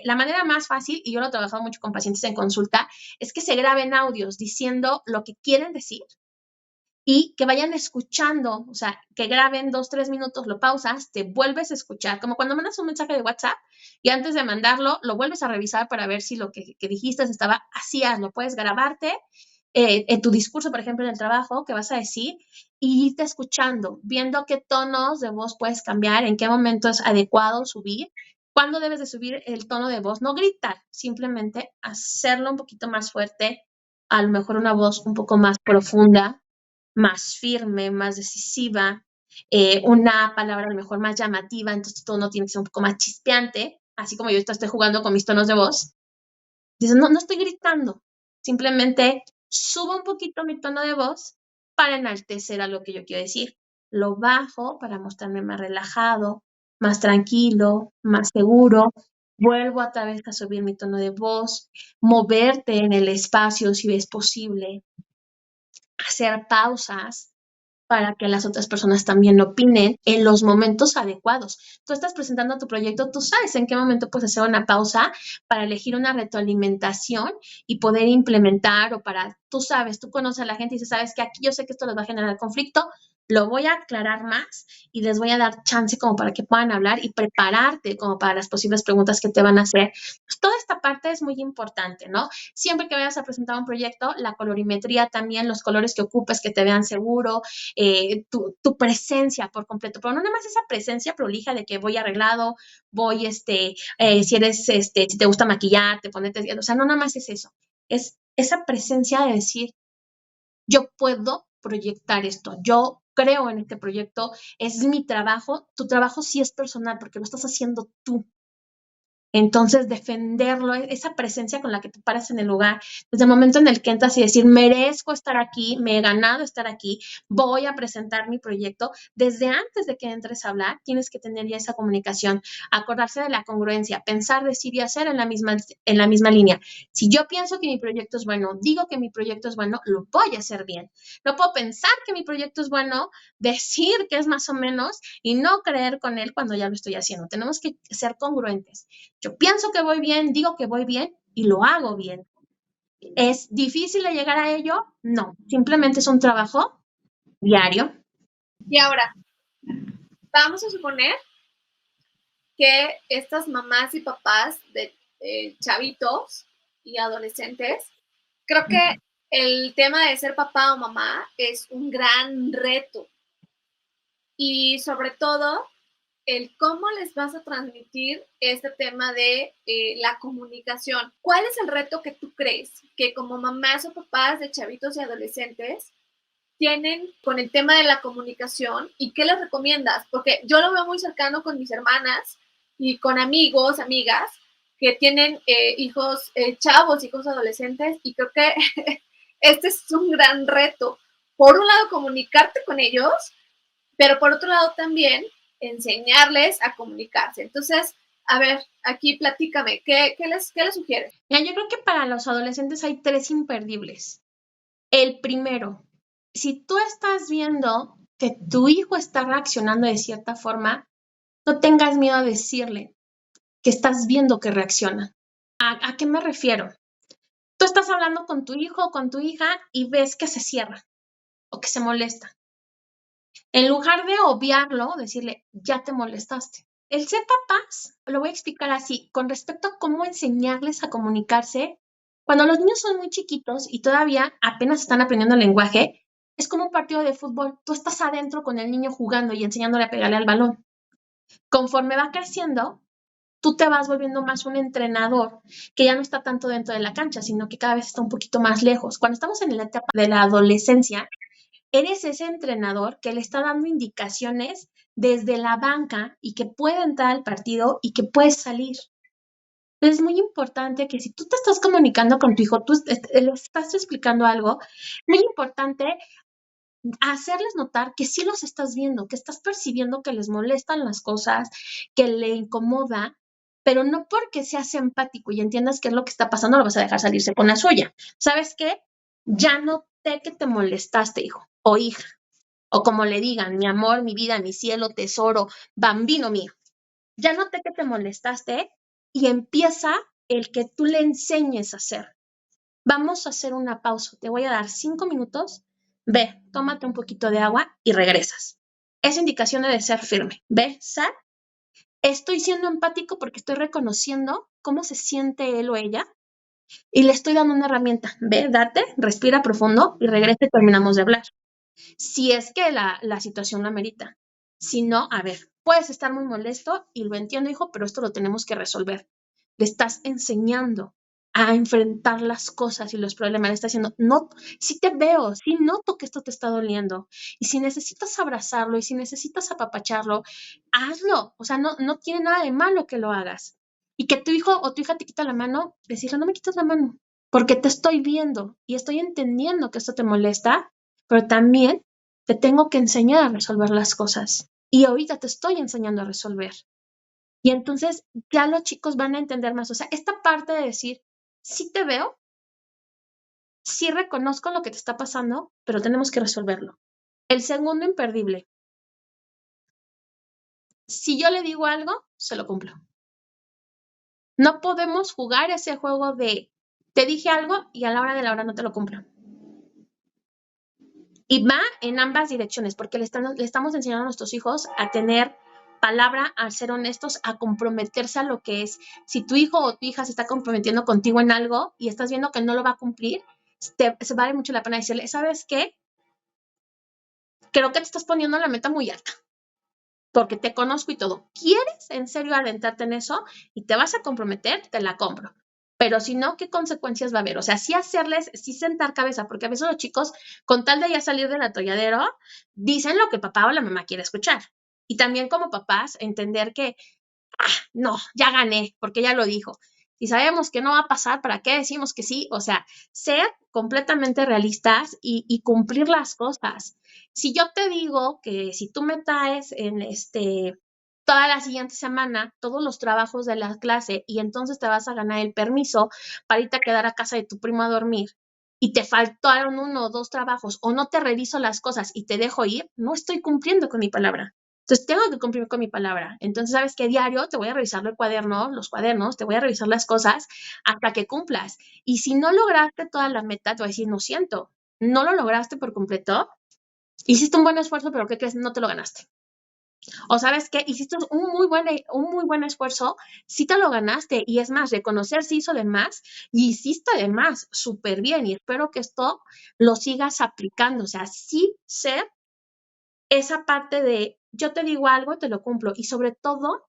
La manera más fácil, y yo lo he trabajado mucho con pacientes en consulta, es que se graben audios diciendo lo que quieren decir y que vayan escuchando, o sea, que graben 2, 3 minutos, lo pausas, te vuelves a escuchar, como cuando mandas un mensaje de WhatsApp y antes de mandarlo, lo vuelves a revisar para ver si lo que dijiste estaba así, lo puedes grabarte en tu discurso, por ejemplo, en el trabajo, que vas a decir, y irte escuchando, viendo qué tonos de voz puedes cambiar, en qué momento es adecuado subir, cuándo debes de subir el tono de voz, no gritar, simplemente hacerlo un poquito más fuerte, a lo mejor una voz un poco más profunda, más firme, más decisiva, una palabra a lo mejor más llamativa, entonces tu tono tiene que ser un poco más chispeante, así como yo estoy jugando con mis tonos de voz. Dices, no estoy gritando, simplemente subo un poquito mi tono de voz para enaltecer a lo que yo quiero decir. Lo bajo para mostrarme más relajado, más tranquilo, más seguro. Vuelvo otra vez a subir mi tono de voz, moverte en el espacio si es posible, hacer pausas para que las otras personas también opinen en los momentos adecuados. Tú estás presentando tu proyecto, tú sabes en qué momento puedes hacer una pausa para elegir una retroalimentación y poder implementar o para, tú sabes, tú conoces a la gente y dices, sabes que aquí yo sé que esto les va a generar conflicto, lo voy a aclarar más y les voy a dar chance como para que puedan hablar y prepararte como para las posibles preguntas que te van a hacer. Pues toda esta parte es muy importante, ¿no? Siempre que vayas a presentar un proyecto, la colorimetría también, los colores que ocupes, que te vean seguro, tu presencia por completo, pero no nada más esa presencia prolija de que voy arreglado, voy, si eres, si te gusta maquillarte, ponerte, o sea, no nada más es eso, es esa presencia de decir, yo puedo proyectar esto, yo creo en este proyecto, es mi trabajo, tu trabajo sí es personal porque lo estás haciendo tú. Entonces, defenderlo, esa presencia con la que te paras en el lugar, desde el momento en el que entras y decir, merezco estar aquí, me he ganado estar aquí, voy a presentar mi proyecto, desde antes de que entres a hablar, tienes que tener ya esa comunicación, acordarse de la congruencia, pensar, decir y hacer en la misma línea. Si yo pienso que mi proyecto es bueno, digo que mi proyecto es bueno, lo voy a hacer bien. No puedo pensar que mi proyecto es bueno, decir que es más o menos y no creer con él cuando ya lo estoy haciendo. Tenemos que ser congruentes. Yo pienso que voy bien, digo que voy bien y lo hago bien. ¿Es difícil de llegar a ello? No, simplemente es un trabajo diario. Y ahora, vamos a suponer que estas mamás y papás de chavitos y adolescentes, creo que el tema de ser papá o mamá es un gran reto. Y sobre todo, el cómo les vas a transmitir este tema de la comunicación. ¿Cuál es el reto que tú crees que como mamás o papás de chavitos y adolescentes tienen con el tema de la comunicación y qué les recomiendas? Porque yo lo veo muy cercano con mis hermanas y con amigos, amigas que tienen hijos chavos, hijos adolescentes, y creo que este es un gran reto. Por un lado, comunicarte con ellos, pero por otro lado también enseñarles a comunicarse. Entonces, a ver, aquí platícame, ¿qué les sugieres? Mira, yo creo que para los adolescentes hay 3 imperdibles. El primero, si tú estás viendo que tu hijo está reaccionando de cierta forma, no tengas miedo a decirle que estás viendo que reacciona. ¿A qué me refiero? Tú estás hablando con tu hijo o con tu hija y ves que se cierra o que se molesta. En lugar de obviarlo, decirle, ya te molestaste. El ser papás, lo voy a explicar así, con respecto a cómo enseñarles a comunicarse, cuando los niños son muy chiquitos y todavía apenas están aprendiendo el lenguaje, es como un partido de fútbol. Tú estás adentro con el niño jugando y enseñándole a pegarle al balón. Conforme va creciendo, tú te vas volviendo más un entrenador que ya no está tanto dentro de la cancha, sino que cada vez está un poquito más lejos. Cuando estamos en la etapa de la adolescencia, eres ese entrenador que le está dando indicaciones desde la banca y que puede entrar al partido y que puede salir. Es muy importante que si tú te estás comunicando con tu hijo, tú le estás explicando algo, muy importante hacerles notar que sí los estás viendo, que estás percibiendo que les molestan las cosas, que le incomoda, pero no porque seas empático y entiendas qué es lo que está pasando, lo vas a dejar salirse con la suya. ¿Sabes qué? Ya noté que te molestaste, hijo o hija, o como le digan, mi amor, mi vida, mi cielo, tesoro, bambino mío. Ya noté que te molestaste y empieza el que tú le enseñes a hacer. Vamos a hacer una pausa. Te voy a dar 5 minutos. Ve, tómate un poquito de agua y regresas. Es indicación de ser firme. Ve, sal. Estoy siendo empático porque estoy reconociendo cómo se siente él o ella y le estoy dando una herramienta. Ve, date, respira profundo y regresa y terminamos de hablar. Si es que la situación lo amerita. Si no, a ver, puedes estar muy molesto y lo entiendo, hijo, pero esto lo tenemos que resolver. Le estás enseñando a enfrentar las cosas y los problemas. Le estás diciendo, no, sí te veo, sí noto que esto te está doliendo. Y si necesitas abrazarlo y si necesitas apapacharlo, hazlo. O sea, no tiene nada de malo que lo hagas. Y que tu hijo o tu hija te quita la mano, decirle, no me quitas la mano, porque te estoy viendo y estoy entendiendo que esto te molesta, pero también te tengo que enseñar a resolver las cosas. Y ahorita te estoy enseñando a resolver. Y entonces ya los chicos van a entender más. O sea, esta parte de decir, sí te veo, sí reconozco lo que te está pasando, pero tenemos que resolverlo. El segundo imperdible. Si yo le digo algo, se lo cumplo. No podemos jugar ese juego de te dije algo y a la hora de la hora no te lo cumplo. Y va en ambas direcciones, porque le estamos enseñando a nuestros hijos a tener palabra, a ser honestos, a comprometerse a lo que es. Si tu hijo o tu hija se está comprometiendo contigo en algo y estás viendo que no lo va a cumplir, se vale mucho la pena decirle, ¿sabes qué? Creo que te estás poniendo la meta muy alta, porque te conozco y todo. ¿Quieres en serio adentrarte en eso y te vas a comprometer? Te la compro. Pero si no, ¿qué consecuencias va a haber? O sea, sí hacerles, sí sentar cabeza, porque a veces los chicos, con tal de ya salir del atolladero, dicen lo que papá o la mamá quiere escuchar. Y también como papás, entender que, no, ya gané, porque ya lo dijo. Si sabemos que no va a pasar, ¿para qué decimos que sí? O sea, ser completamente realistas y cumplir las cosas. Si yo te digo que si tú me traes en toda la siguiente semana todos los trabajos de la clase y entonces te vas a ganar el permiso para irte a quedar a casa de tu primo a dormir y te faltaron 1 o 2 trabajos o no te reviso las cosas y te dejo ir, no estoy cumpliendo con mi palabra. Entonces tengo que cumplir con mi palabra. Entonces, ¿sabes qué? Diario te voy a revisar los cuadernos, te voy a revisar las cosas hasta que cumplas. Y si no lograste toda la meta, te voy a decir, no siento, no lo lograste por completo, hiciste un buen esfuerzo, pero ¿qué crees? No te lo ganaste. O ¿sabes qué? Hiciste un muy buen esfuerzo, sí te lo ganaste. Y es más, reconocer si hizo de más y hiciste de más, súper bien. Y espero que esto lo sigas aplicando. O sea, sí ser esa parte de yo te digo algo, te lo cumplo. Y sobre todo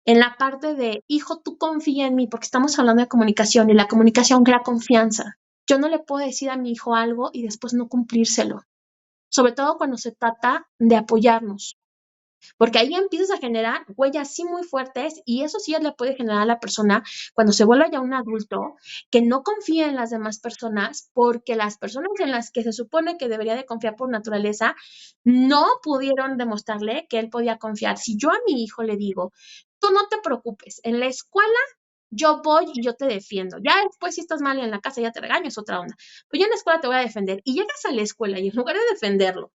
en la parte de, hijo, tú confía en mí, porque estamos hablando de comunicación y la comunicación crea confianza. Yo no le puedo decir a mi hijo algo y después no cumplírselo, sobre todo cuando se trata de apoyarnos, porque ahí empiezas a generar huellas sí muy fuertes y eso sí le puede generar a la persona cuando se vuelva ya un adulto que no confía en las demás personas porque las personas en las que se supone que debería de confiar por naturaleza no pudieron demostrarle que él podía confiar. Si yo a mi hijo le digo, tú no te preocupes, en la escuela yo voy y yo te defiendo. Ya después si estás mal en la casa ya te regaño, es otra onda. Pero yo en la escuela te voy a defender y llegas a la escuela y en lugar de defenderlo,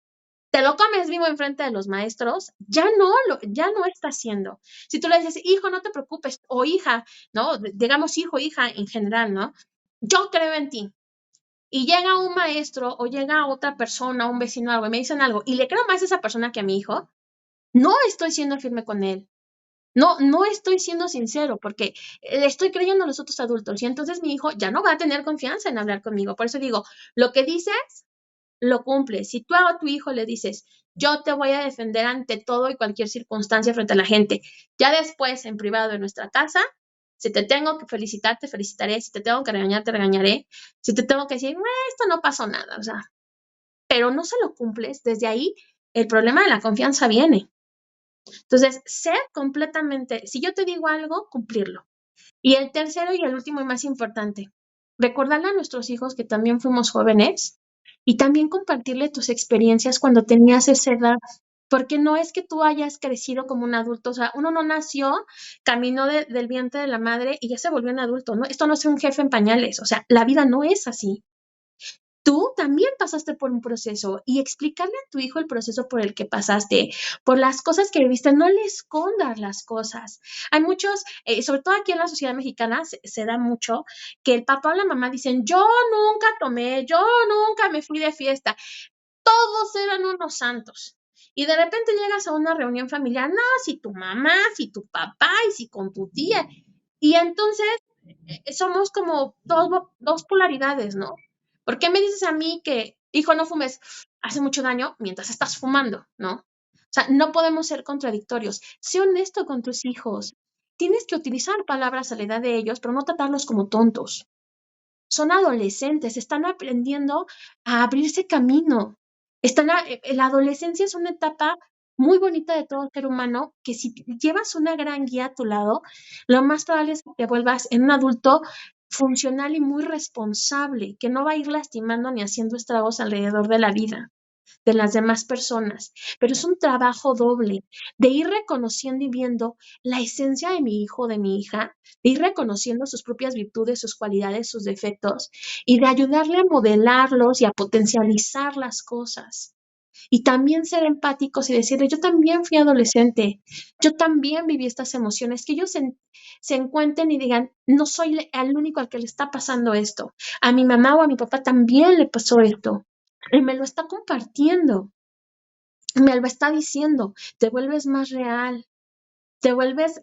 te lo comes vivo enfrente de los maestros, ya no está haciendo. Si tú le dices, hijo, no te preocupes, o hija, ¿no? Digamos hijo, hija en general, ¿no? Yo creo en ti. Y llega un maestro o llega otra persona, un vecino, algo, y me dicen algo, y le creo más a esa persona que a mi hijo, no estoy siendo firme con él. No estoy siendo sincero porque le estoy creyendo a los otros adultos y entonces mi hijo ya no va a tener confianza en hablar conmigo. Por eso digo, lo que dices lo cumple. Si tú a tu hijo le dices, yo te voy a defender ante todo y cualquier circunstancia frente a la gente, ya después en privado en nuestra casa, si te tengo que felicitar, te felicitaré, si te tengo que regañar, te regañaré, si te tengo que decir, esto no pasó nada, o sea, pero no se lo cumples, desde ahí el problema de la confianza viene. Entonces, ser completamente, si yo te digo algo, cumplirlo. Y el tercero y el último y más importante, recordarle a nuestros hijos que también fuimos jóvenes y también compartirle tus experiencias cuando tenías esa edad, porque no es que tú hayas crecido como un adulto, o sea, uno no nació, caminó del vientre de la madre y ya se volvió un adulto, ¿no? Esto no es un jefe en pañales, o sea, la vida no es así. Tú también pasaste por un proceso y explicarle a tu hijo el proceso por el que pasaste, por las cosas que viviste, no le escondas las cosas. Hay muchos, sobre todo aquí en la sociedad mexicana, se da mucho que el papá o la mamá dicen, yo nunca tomé, yo nunca me fui de fiesta, todos eran unos santos. Y de repente llegas a una reunión familiar, no, si tu mamá, si tu papá y si con tu tía. Y entonces somos como dos polaridades, ¿no? ¿Por qué me dices a mí que, hijo, no fumes? Hace mucho daño mientras estás fumando, ¿no? O sea, no podemos ser contradictorios. Sé honesto con tus hijos. Tienes que utilizar palabras a la edad de ellos, pero no tratarlos como tontos. Son adolescentes, están aprendiendo a abrirse camino. La adolescencia es una etapa muy bonita de todo ser humano, que si llevas una gran guía a tu lado, lo más probable es que te vuelvas en un adulto funcional y muy responsable, que no va a ir lastimando ni haciendo estragos alrededor de la vida de las demás personas, pero es un trabajo doble de ir reconociendo y viendo la esencia de mi hijo, de mi hija, de ir reconociendo sus propias virtudes, sus cualidades, sus defectos y de ayudarle a modelarlos y a potencializar las cosas. Y también ser empáticos y decirle, yo también fui adolescente, yo también viví estas emociones, que ellos se encuentren y digan, no soy el único al que le está pasando esto, a mi mamá o a mi papá también le pasó esto, y me lo está compartiendo, me lo está diciendo, te vuelves más real, te volvemos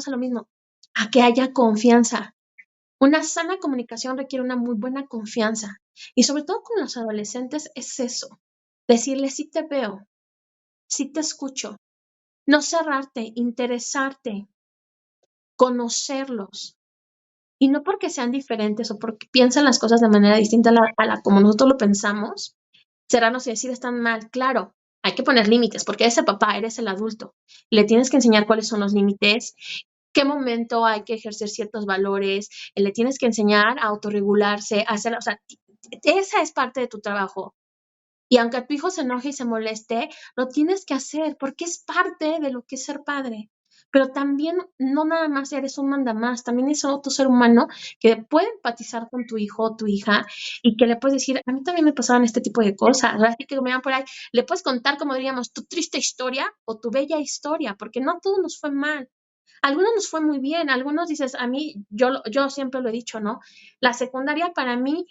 a lo mismo, a que haya confianza. Una sana comunicación requiere una muy buena confianza y sobre todo con los adolescentes es eso, decirles sí te veo, sí te escucho, no cerrarte, interesarte, conocerlos. Y no porque sean diferentes o porque piensan las cosas de manera distinta a la como nosotros lo pensamos, cerrarnos y decir están mal. Claro, hay que poner límites porque eres el papá, eres el adulto. Le tienes que enseñar cuáles son los límites, qué momento hay que ejercer ciertos valores, le tienes que enseñar a autorregularse, a hacer, o sea, esa es parte de tu trabajo. Y aunque tu hijo se enoje y se moleste, lo tienes que hacer porque es parte de lo que es ser padre. Pero también no nada más eres un mandamás, también es otro ser humano que puede empatizar con tu hijo o tu hija y que le puedes decir, a mí también me pasaban este tipo de cosas. Así que me van por ahí, le puedes contar, como diríamos, tu triste historia o tu bella historia, porque no todo nos fue mal. Algunos nos fue muy bien, algunos dices, a mí, yo siempre lo he dicho, ¿no? La secundaria para mí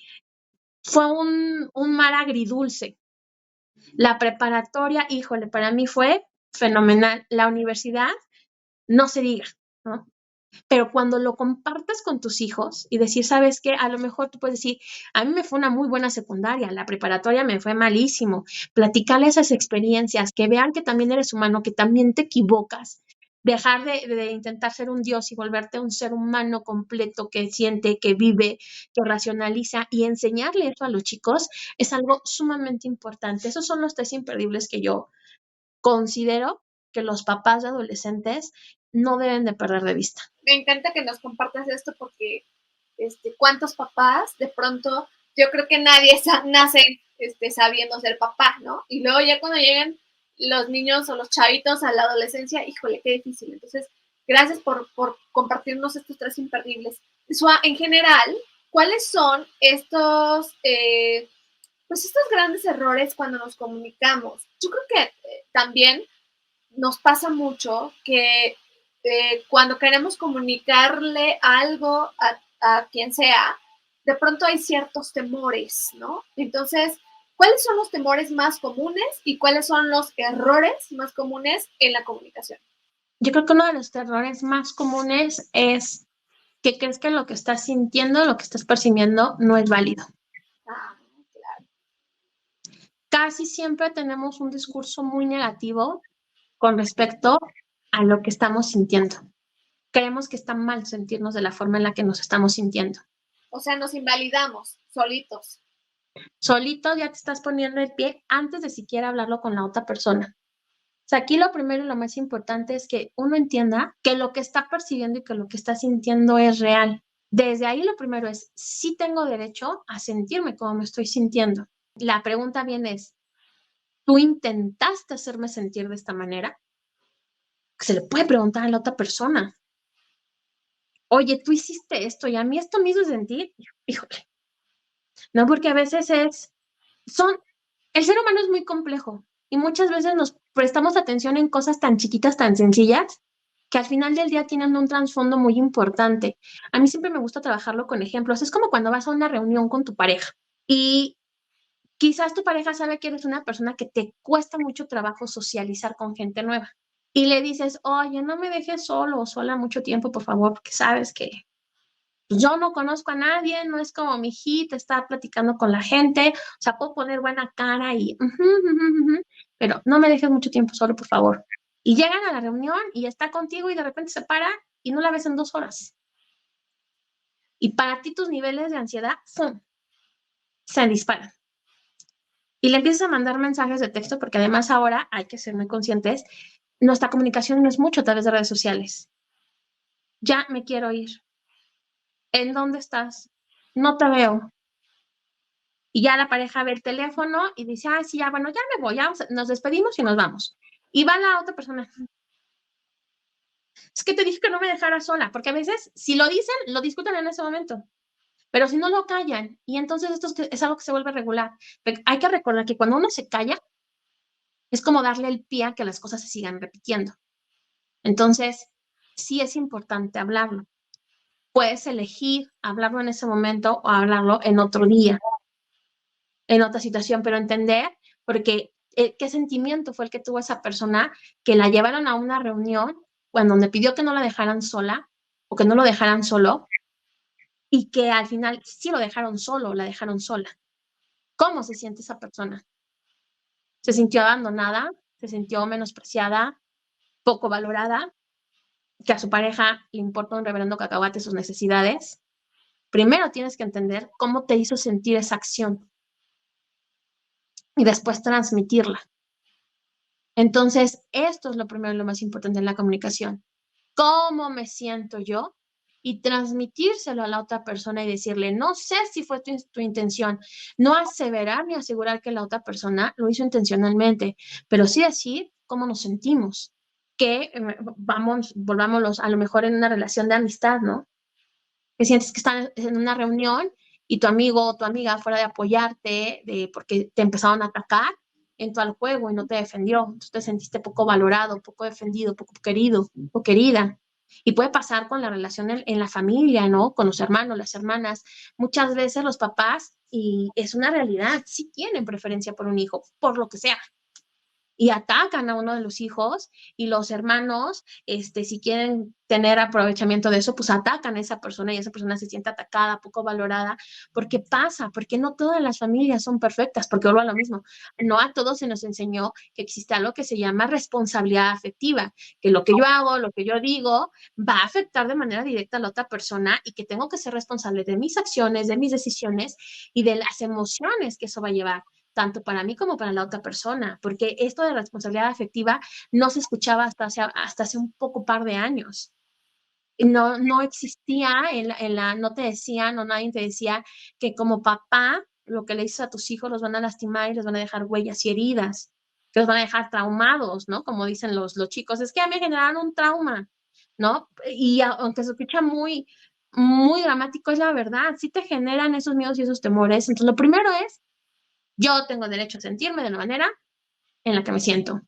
fue un mar agridulce. La preparatoria, híjole, para mí fue fenomenal. La universidad, no se diga, ¿no? Pero cuando lo compartes con tus hijos y decir, ¿sabes qué? A lo mejor tú puedes decir, a mí me fue una muy buena secundaria, la preparatoria me fue malísimo. Platicarle esas experiencias, que vean que también eres humano, que también te equivocas. Dejar de intentar ser un Dios y volverte un ser humano completo que siente, que vive, que racionaliza y enseñarle eso a los chicos es algo sumamente importante. Esos son los tres imperdibles que yo considero que los papás de adolescentes no deben de perder de vista. Me encanta que nos compartas esto porque cuántos papás de pronto, yo creo que nadie nace sabiendo ser papá, ¿no? Y luego ya cuando llegan los niños o los chavitos a la adolescencia, híjole, qué difícil. Entonces, gracias por compartirnos estos tres imperdibles. Sua, en general, ¿cuáles son pues estos grandes errores cuando nos comunicamos? Yo creo que también nos pasa mucho que cuando queremos comunicarle algo a quien sea, de pronto hay ciertos temores, ¿no? Entonces, ¿cuáles son los temores más comunes y cuáles son los errores más comunes en la comunicación? Yo creo que uno de los errores más comunes es que crees que lo que estás sintiendo, lo que estás percibiendo, no es válido. Ah, claro. Casi siempre tenemos un discurso muy negativo con respecto a lo que estamos sintiendo. Creemos que está mal sentirnos de la forma en la que nos estamos sintiendo. O sea, nos invalidamos solitos. Solito ya te estás poniendo el pie antes de siquiera hablarlo con la otra persona. O sea, aquí lo primero y lo más importante es que uno entienda que lo que está percibiendo y que lo que está sintiendo es real. Desde ahí lo primero es, sí tengo derecho a sentirme como me estoy sintiendo. La pregunta bien es, ¿tú intentaste hacerme sentir de esta manera? Se le puede preguntar a la otra persona. Oye, tú hiciste esto y a mí esto me hizo sentir, híjole. No, porque a veces el ser humano es muy complejo y muchas veces nos prestamos atención en cosas tan chiquitas, tan sencillas, que al final del día tienen un trasfondo muy importante. A mí siempre me gusta trabajarlo con ejemplos. Es como cuando vas a una reunión con tu pareja y quizás tu pareja sabe que eres una persona que te cuesta mucho trabajo socializar con gente nueva. Y le dices, oye, no me dejes solo o sola mucho tiempo, por favor, porque sabes que yo no conozco a nadie, no es como mi hijita, está platicando con la gente, o sea, puedo poner buena cara y, pero no me dejes mucho tiempo solo, por favor. Y llegan a la reunión y está contigo y de repente se para y no la ves en 2 horas. Y para ti tus niveles de ansiedad, ¡fum!, se disparan. Y le empiezas a mandar mensajes de texto, porque además ahora hay que ser muy conscientes, nuestra comunicación no es mucho a través de redes sociales. Ya me quiero ir. ¿En dónde estás? No te veo. Y ya la pareja ve el teléfono y dice, ah, sí, ya, bueno, ya me voy, ya nos despedimos y nos vamos. Y va la otra persona. Es que te dije que no me dejara sola, porque a veces, si lo dicen, lo discuten en ese momento. Pero si no lo callan, y entonces esto es algo que se vuelve regular. Pero hay que recordar que cuando uno se calla, es como darle el pie a que las cosas se sigan repitiendo. Entonces, sí es importante hablarlo. Puedes elegir hablarlo en ese momento o hablarlo en otro día, en otra situación, pero entender, porque qué sentimiento fue el que tuvo esa persona que la llevaron a una reunión donde pidió que no la dejaran sola o que no lo dejaran solo y que al final sí lo dejaron solo o la dejaron sola. ¿Cómo se siente esa persona? ¿Se sintió abandonada? ¿Se sintió menospreciada? ¿Poco valorada? ¿Que a su pareja le importa un reverendo cacahuate sus necesidades? Primero tienes que entender cómo te hizo sentir esa acción y después transmitirla. Entonces, esto es lo primero y lo más importante en la comunicación. ¿Cómo me siento yo? Y transmitírselo a la otra persona y decirle, no sé si fue tu intención, no aseverar ni asegurar que la otra persona lo hizo intencionalmente, pero sí decir cómo nos sentimos, que volvámonos a lo mejor en una relación de amistad, ¿no? Que sientes que están en una reunión y tu amigo o tu amiga fuera de apoyarte porque te empezaron a atacar, entró al juego y no te defendió. Tú te sentiste poco valorado, poco defendido, poco querido o querida. Y puede pasar con la relación en la familia, ¿no? Con los hermanos, las hermanas. Muchas veces los papás, y es una realidad, sí tienen preferencia por un hijo, por lo que sea. y atacan a uno de los hijos y los hermanos, si quieren tener aprovechamiento de eso, pues atacan a esa persona y esa persona se siente atacada, poco valorada, porque pasa, porque no todas las familias son perfectas, porque vuelvo a lo mismo, no a todos se nos enseñó que existe algo que se llama responsabilidad afectiva, que lo que yo hago, lo que yo digo, va a afectar de manera directa a la otra persona y que tengo que ser responsable de mis acciones, de mis decisiones y de las emociones que eso va a llevar tanto para mí como para la otra persona, porque esto de responsabilidad afectiva no se escuchaba hasta hace un poco par de años. No existía, no te decían o nadie te decía que como papá lo que le dices a tus hijos los van a lastimar y les van a dejar huellas y heridas, que los van a dejar traumados, ¿no? Como dicen los chicos, es que a mí me generaron un trauma, ¿no? Y aunque se escucha muy dramático, es la verdad, sí te generan esos miedos y esos temores. Entonces, lo primero es, yo tengo derecho a sentirme de la manera en la que me siento.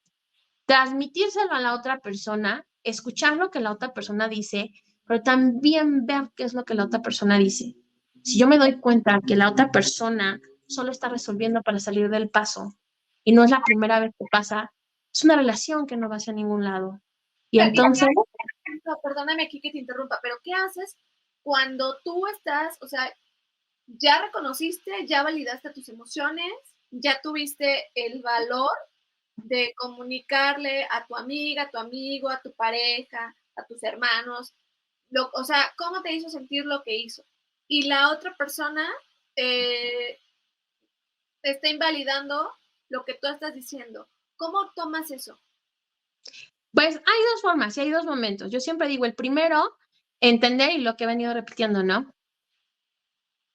Transmitírselo a la otra persona, escuchar lo que la otra persona dice, pero también ver qué es lo que la otra persona dice. Si yo me doy cuenta que la otra persona solo está resolviendo para salir del paso y no es la primera vez que pasa, es una relación que no va hacia ningún lado. Y entonces... Perdóname aquí que te interrumpa, pero ¿qué haces cuando tú estás, o sea, ya reconociste, ya validaste tus emociones, ya tuviste el valor de comunicarle a tu amiga, a tu amigo, a tu pareja, a tus hermanos, o sea, cómo te hizo sentir lo que hizo? Y la otra persona te está invalidando lo que tú estás diciendo. ¿Cómo tomas eso? Pues hay dos formas y hay dos momentos. Yo siempre digo, el primero, entender y lo que he venido repitiendo, ¿no?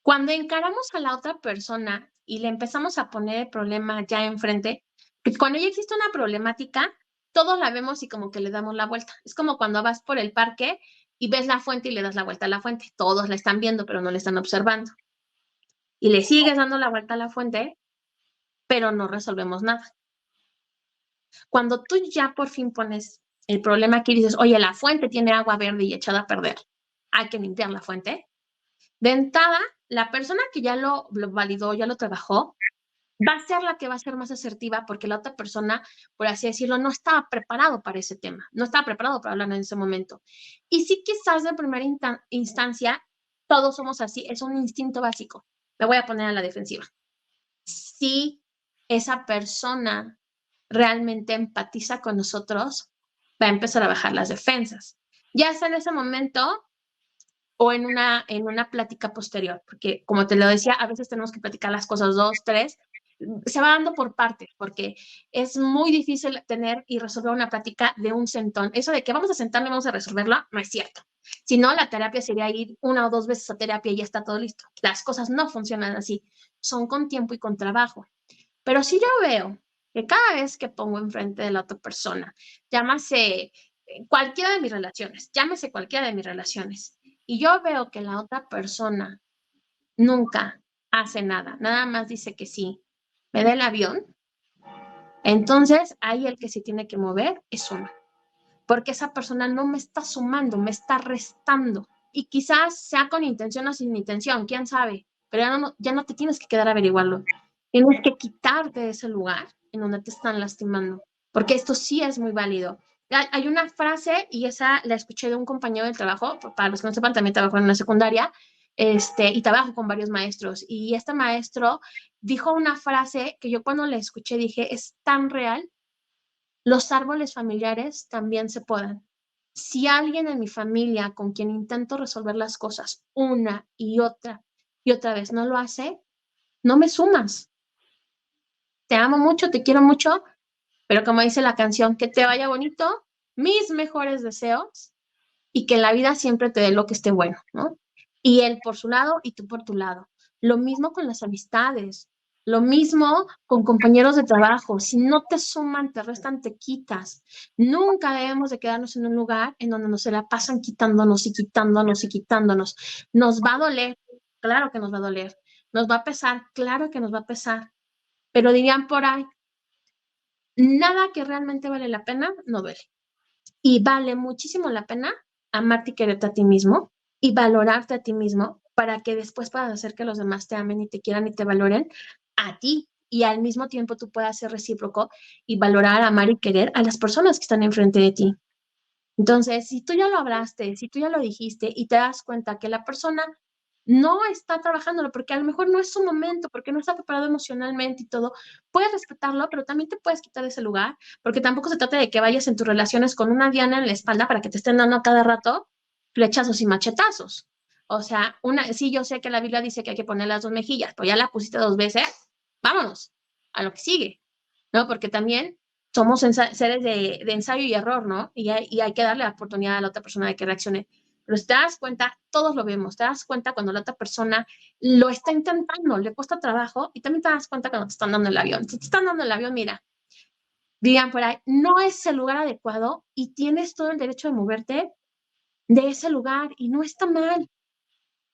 Cuando encaramos a la otra persona y le empezamos a poner el problema ya enfrente, porque cuando ya existe una problemática, todos la vemos y como que le damos la vuelta. Es como cuando vas por el parque y ves la fuente y le das la vuelta a la fuente. Todos la están viendo, pero no la están observando. Y le sigues dando la vuelta a la fuente, pero no resolvemos nada. Cuando tú ya por fin pones el problema aquí y dices, oye, la fuente tiene agua verde y echada a perder, hay que limpiar la fuente. De entrada, la persona que ya lo validó, ya lo trabajó, va a ser la que va a ser más asertiva porque la otra persona, por así decirlo, no estaba preparado para ese tema, no estaba preparado para hablar en ese momento. Y sí, quizás de primera instancia, todos somos así, es un instinto básico. Me voy a poner a la defensiva. Si esa persona realmente empatiza con nosotros, va a empezar a bajar las defensas. Ya sea en ese momento o en una plática posterior, porque como te lo decía, a veces tenemos que platicar las cosas dos, tres, se va dando por partes, porque es muy difícil tener y resolver una plática de un sentón. Eso de que vamos a sentarnos y vamos a resolverla, no es cierto. Si no, la terapia sería ir una o dos veces a terapia y ya está todo listo. Las cosas no funcionan así, son con tiempo y con trabajo. Pero si yo veo que cada vez que pongo enfrente de la otra persona, llámase cualquiera de mis relaciones, llámese cualquiera de mis relaciones, y yo veo que la otra persona nunca hace nada, nada más dice que sí, me da el avión, entonces ahí el que se tiene que mover es uno, porque esa persona no me está sumando, me está restando. Y quizás sea con intención o sin intención, quién sabe, pero ya no te tienes que quedar a averiguarlo. Tienes que quitarte de ese lugar en donde te están lastimando, porque esto sí es muy válido. Hay una frase, y esa la escuché de un compañero del trabajo, para los que no sepan, también trabajo en una secundaria, y trabajo con varios maestros, y este maestro dijo una frase que yo cuando la escuché dije, es tan real, los árboles familiares también se podan. Si alguien en mi familia con quien intento resolver las cosas una y otra vez no lo hace, no me sumas. Te amo mucho, te quiero mucho, pero como dice la canción, que te vaya bonito, mis mejores deseos y que la vida siempre te dé lo que esté bueno, ¿no? Y él por su lado y tú por tu lado. Lo mismo con las amistades, lo mismo con compañeros de trabajo. Si no te suman, te restan, te quitas. Nunca debemos de quedarnos en un lugar en donde nos se la pasan quitándonos y quitándonos y quitándonos. Nos va a doler, claro que nos va a doler. Nos va a pesar, claro que nos va a pesar. Pero dirían por ahí, nada que realmente vale la pena, no duele. Y vale muchísimo la pena amarte y quererte a ti mismo y valorarte a ti mismo para que después puedas hacer que los demás te amen y te quieran y te valoren a ti. y al mismo tiempo tú puedas ser recíproco y valorar, amar y querer a las personas que están enfrente de ti. Entonces, si tú ya lo hablaste, si tú ya lo dijiste y te das cuenta que la persona no está trabajándolo porque a lo mejor no es su momento, porque no está preparado emocionalmente y todo, puedes respetarlo, pero también te puedes quitar ese lugar, porque tampoco se trata de que vayas en tus relaciones con una diana en la espalda para que te estén dando a cada rato flechazos y machetazos. O sea, sí, yo sé que la Biblia dice que hay que poner las dos mejillas, pero ya la pusiste 2 veces, vámonos a lo que sigue, ¿no? Porque también somos seres de ensayo y error, ¿no? Y hay que darle la oportunidad a la otra persona de que reaccione. Pero si te das cuenta, todos lo vemos, te das cuenta cuando la otra persona lo está intentando, le cuesta trabajo, y también te das cuenta cuando te están dando el avión. Si te están dando el avión, mira, digan por ahí, no es el lugar adecuado y tienes todo el derecho de moverte de ese lugar y no está mal.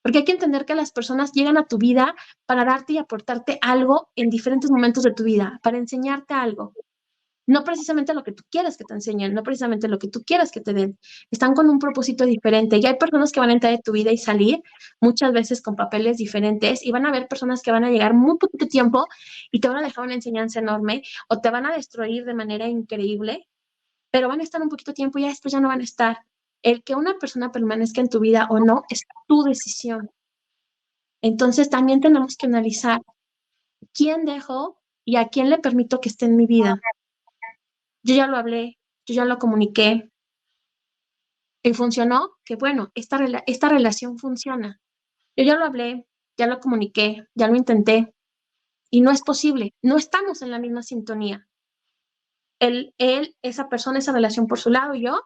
Porque hay que entender que las personas llegan a tu vida para darte y aportarte algo en diferentes momentos de tu vida, para enseñarte algo. No precisamente lo que tú quieres que te enseñen, no precisamente lo que tú quieras que te den. Están con un propósito diferente y hay personas que van a entrar en tu vida y salir muchas veces con papeles diferentes y van a haber personas que van a llegar muy poquito tiempo y te van a dejar una enseñanza enorme o te van a destruir de manera increíble, pero van a estar un poquito tiempo y ya después ya no van a estar. El que una persona permanezca en tu vida o no es tu decisión. Entonces también tenemos que analizar quién dejo y a quién le permito que esté en mi vida. Yo ya lo hablé, yo ya lo comuniqué y funcionó, que bueno, esta relación funciona. Yo ya lo hablé, ya lo comuniqué, ya lo intenté y no es posible, no estamos en la misma sintonía. Esa persona, esa relación por su lado y yo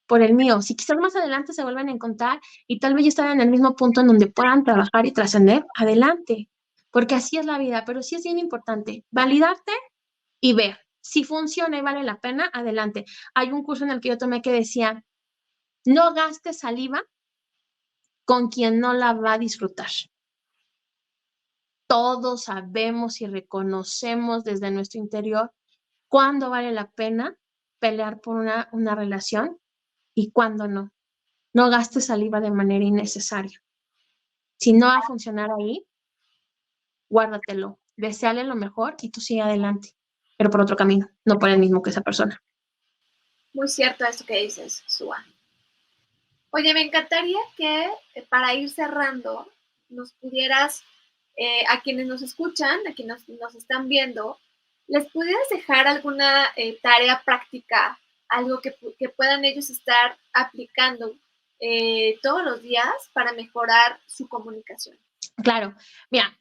por el mío. Si quizás más adelante se vuelven a encontrar y tal vez ya están en el mismo punto en donde puedan trabajar y trascender, adelante, porque así es la vida, pero sí es bien importante validarte y ver si funciona y vale la pena, adelante. Hay un curso en el que yo tomé que decía, no gastes saliva con quien no la va a disfrutar. Todos sabemos y reconocemos desde nuestro interior cuándo vale la pena pelear por una relación y cuándo no. No gastes saliva de manera innecesaria. Si no va a funcionar ahí, guárdatelo. Deseale lo mejor y tú sigue adelante, pero por otro camino, no por el mismo que esa persona. Muy cierto esto que dices, Sua. Oye, me encantaría que para ir cerrando nos pudieras, a quienes nos escuchan, a quienes nos están viendo, les pudieras dejar alguna tarea práctica, algo que puedan ellos estar aplicando todos los días para mejorar su comunicación. Claro, mira,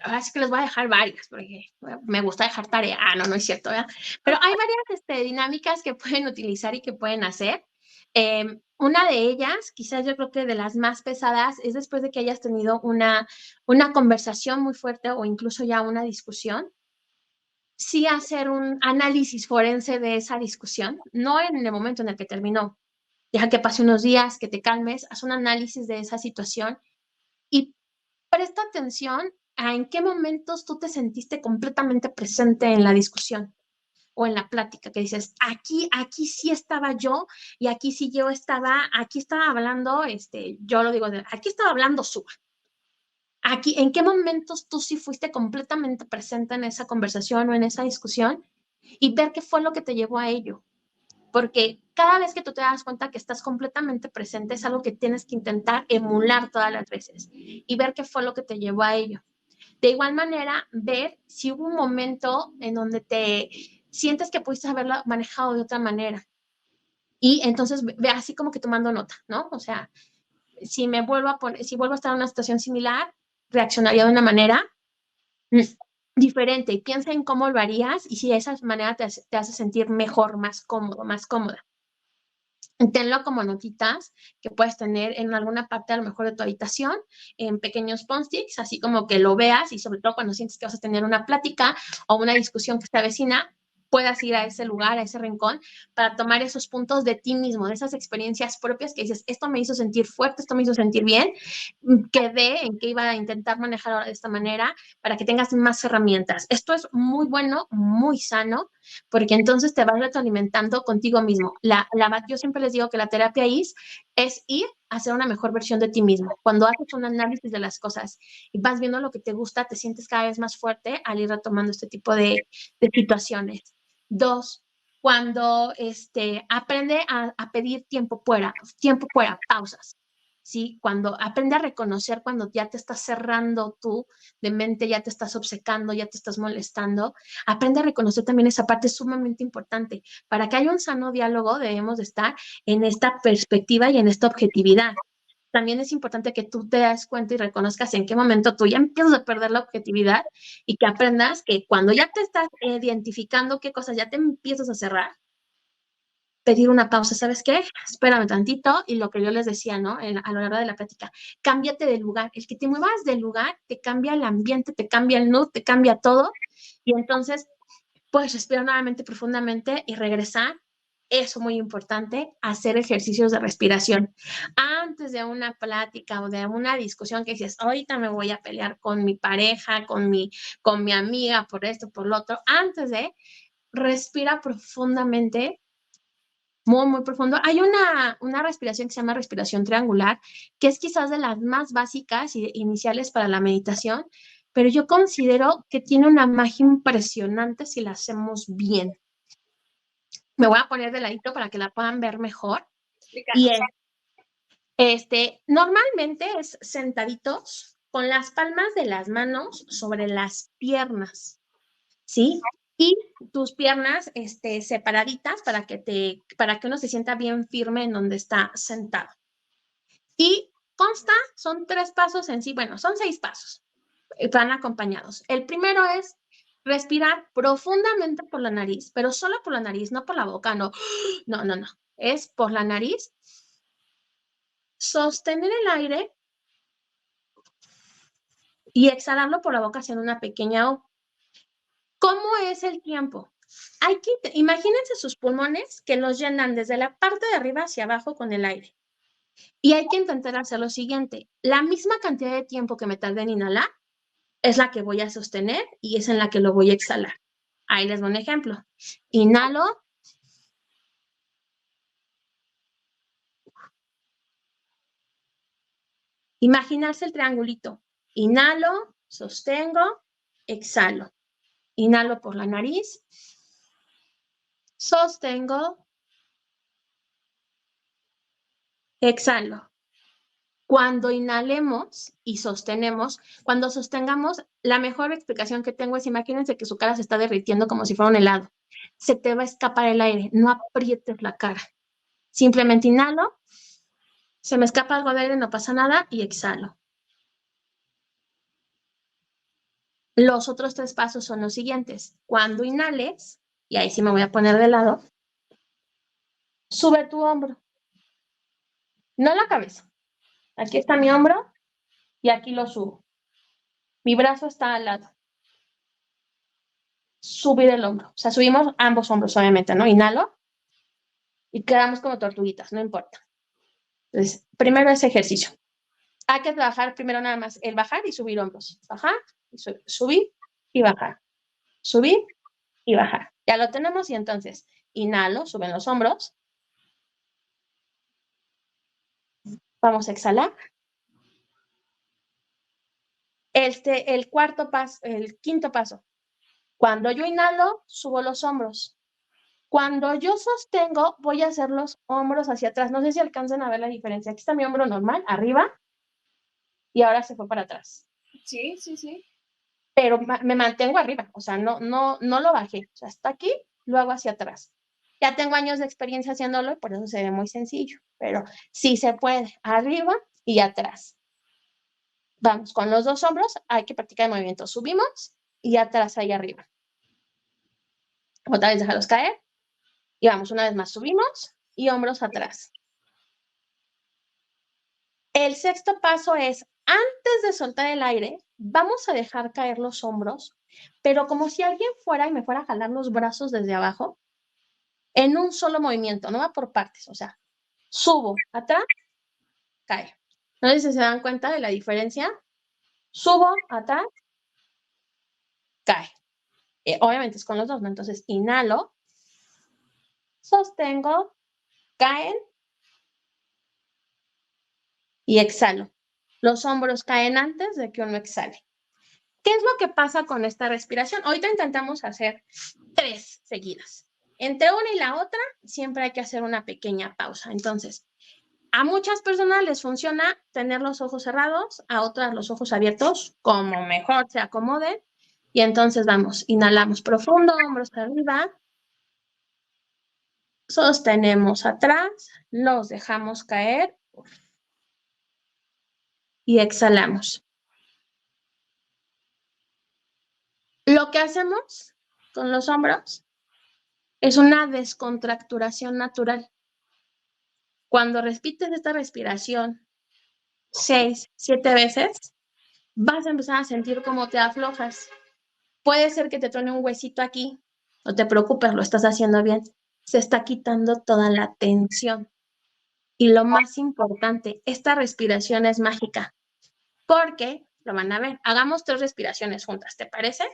ahora sí que les voy a dejar varias, porque me gusta dejar tarea. Ah, no, no es cierto, ¿verdad? Pero hay varias dinámicas que pueden utilizar y que pueden hacer. Una de ellas, quizás yo creo que de las más pesadas, es después de que hayas tenido una conversación muy fuerte o incluso ya una discusión, sí hacer un análisis forense de esa discusión, no en el momento en el que terminó. Deja que pase unos días, que te calmes, haz un análisis de esa situación y presta atención a en qué momentos tú te sentiste completamente presente en la discusión o en la plática, que dices, aquí sí estaba yo y aquí estaba hablando, yo lo digo, aquí estaba hablando Suba. Aquí, ¿en qué momentos tú sí fuiste completamente presente en esa conversación o en esa discusión? Y ver qué fue lo que te llevó a ello. Porque cada vez que tú te das cuenta que estás completamente presente es algo que tienes que intentar emular todas las veces y ver qué fue lo que te llevó a ello. De igual manera, ver si hubo un momento en donde te sientes que pudiste haberlo manejado de otra manera. Y entonces ve así como que tomando nota, ¿no? O sea, si vuelvo a estar en una situación similar, reaccionaría de una manera diferente y piensa en cómo lo harías y si de esa manera te hace sentir mejor, más cómodo, más cómoda. Tenlo como notitas que puedes tener en alguna parte a lo mejor de tu habitación, en pequeños post-its, así como que lo veas y sobre todo cuando sientes que vas a tener una plática o una discusión que se avecina, puedas ir a ese lugar, a ese rincón, para tomar esos puntos de ti mismo, de esas experiencias propias que dices, esto me hizo sentir fuerte, esto me hizo sentir bien, quedé en que iba a intentar manejar ahora de esta manera para que tengas más herramientas. Esto es muy bueno, muy sano, porque entonces te vas retroalimentando contigo mismo. Yo siempre les digo que la terapia es ir a ser una mejor versión de ti mismo. Cuando haces un análisis de las cosas y vas viendo lo que te gusta, te sientes cada vez más fuerte al ir retomando este tipo de situaciones. Dos, cuando aprende a pedir tiempo fuera, pausas. ¿Sí? Cuando aprende a reconocer cuando ya te estás cerrando tú de mente, ya te estás obcecando, ya te estás molestando, aprende a reconocer también esa parte sumamente importante. Para que haya un sano diálogo debemos de estar en esta perspectiva y en esta objetividad. También es importante que tú te des cuenta y reconozcas en qué momento tú ya empiezas a perder la objetividad y que aprendas que cuando ya te estás identificando qué cosas ya te empiezas a cerrar, pedir una pausa, ¿sabes qué? Espérame tantito, y lo que yo les decía, ¿no? A lo largo de la plática, cámbiate de lugar. El que te muevas del lugar te cambia el ambiente, te cambia el mood, te cambia todo, y entonces puedes respirar nuevamente profundamente y regresar. Eso muy importante, hacer ejercicios de respiración. Antes de una plática o de una discusión que dices, ahorita me voy a pelear con mi pareja, con mi amiga, por esto, por lo otro, antes de, respira profundamente, muy, muy profundo. Hay una respiración que se llama respiración triangular, que es quizás de las más básicas y iniciales para la meditación, pero yo considero que tiene una magia impresionante si la hacemos bien. Me voy a poner de ladito para que la puedan ver mejor. Y normalmente es sentaditos con las palmas de las manos sobre las piernas, ¿sí? Y tus piernas separaditas para que uno se sienta bien firme en donde está sentado. Y consta, son 3 pasos en sí, bueno, son 6 pasos, van acompañados. El primero es respirar profundamente por la nariz, pero solo por la nariz, no por la boca, no, no, no, no, es por la nariz. Sostener el aire y exhalarlo por la boca haciendo una pequeña O. ¿Cómo es el tiempo? Imagínense sus pulmones que los llenan desde la parte de arriba hacia abajo con el aire. Y hay que intentar hacer lo siguiente. La misma cantidad de tiempo que me tardé en inhalar es la que voy a sostener y es en la que lo voy a exhalar. Ahí les doy un ejemplo. Inhalo. Imaginarse el triangulito. Inhalo, sostengo, exhalo. Inhalo por la nariz, sostengo, exhalo. Cuando inhalemos y sostenemos, cuando sostengamos, la mejor explicación que tengo es, imagínense que su cara se está derritiendo como si fuera un helado. Se te va a escapar el aire, no aprietes la cara. Simplemente inhalo, se me escapa algo de aire, no pasa nada, y exhalo. Los otros 3 pasos son los siguientes. Cuando inhales, y ahí sí me voy a poner de lado, sube tu hombro, no la cabeza. Aquí está mi hombro y aquí lo subo. Mi brazo está al lado. Subir el hombro. O sea, subimos ambos hombros, obviamente, ¿no? Inhalo y quedamos como tortuguitas, no importa. Entonces, primero ese ejercicio. Hay que trabajar primero nada más el bajar y subir hombros. Bajar, y subir y bajar. Subir y bajar. Ya lo tenemos y entonces inhalo, suben los hombros. Vamos a exhalar. El quinto paso. Cuando yo inhalo, subo los hombros. Cuando yo sostengo, voy a hacer los hombros hacia atrás. No sé si alcanzan a ver la diferencia. Aquí está mi hombro normal, arriba, y ahora se fue para atrás. Sí, sí, sí. Pero me mantengo arriba, o sea, no lo bajé. O sea, hasta aquí, lo hago hacia atrás. Ya tengo años de experiencia haciéndolo y por eso se ve muy sencillo. Pero sí se puede, arriba y atrás. Vamos, con los 2 hombros hay que practicar el movimiento. Subimos y atrás ahí arriba. Otra vez déjalos caer. Y vamos, una vez más, subimos y hombros atrás. El sexto paso es, antes de soltar el aire, vamos a dejar caer los hombros, pero como si alguien fuera y me fuera a jalar los brazos desde abajo, en un solo movimiento, no va por partes, o sea, subo, atrás, cae. No sé si se dan cuenta de la diferencia. Subo, atrás, cae. Obviamente es con los dos, ¿no? Entonces, inhalo, sostengo, caen, y exhalo. Los hombros caen antes de que uno exhale. ¿Qué es lo que pasa con esta respiración? Ahorita intentamos hacer 3 seguidas. Entre una y la otra siempre hay que hacer una pequeña pausa. Entonces, a muchas personas les funciona tener los ojos cerrados, a otras los ojos abiertos, como mejor se acomoden. Y entonces vamos, inhalamos profundo, hombros arriba, sostenemos atrás, los dejamos caer y exhalamos. Lo que hacemos con los hombros es una descontracturación natural. Cuando repites esta respiración 6, 7 veces, vas a empezar a sentir cómo te aflojas. Puede ser que te truene un huesito aquí, no te preocupes, lo estás haciendo bien. Se está quitando toda la tensión. Y lo más importante, esta respiración es mágica, porque lo van a ver. Hagamos 3 respiraciones juntas, ¿te parece?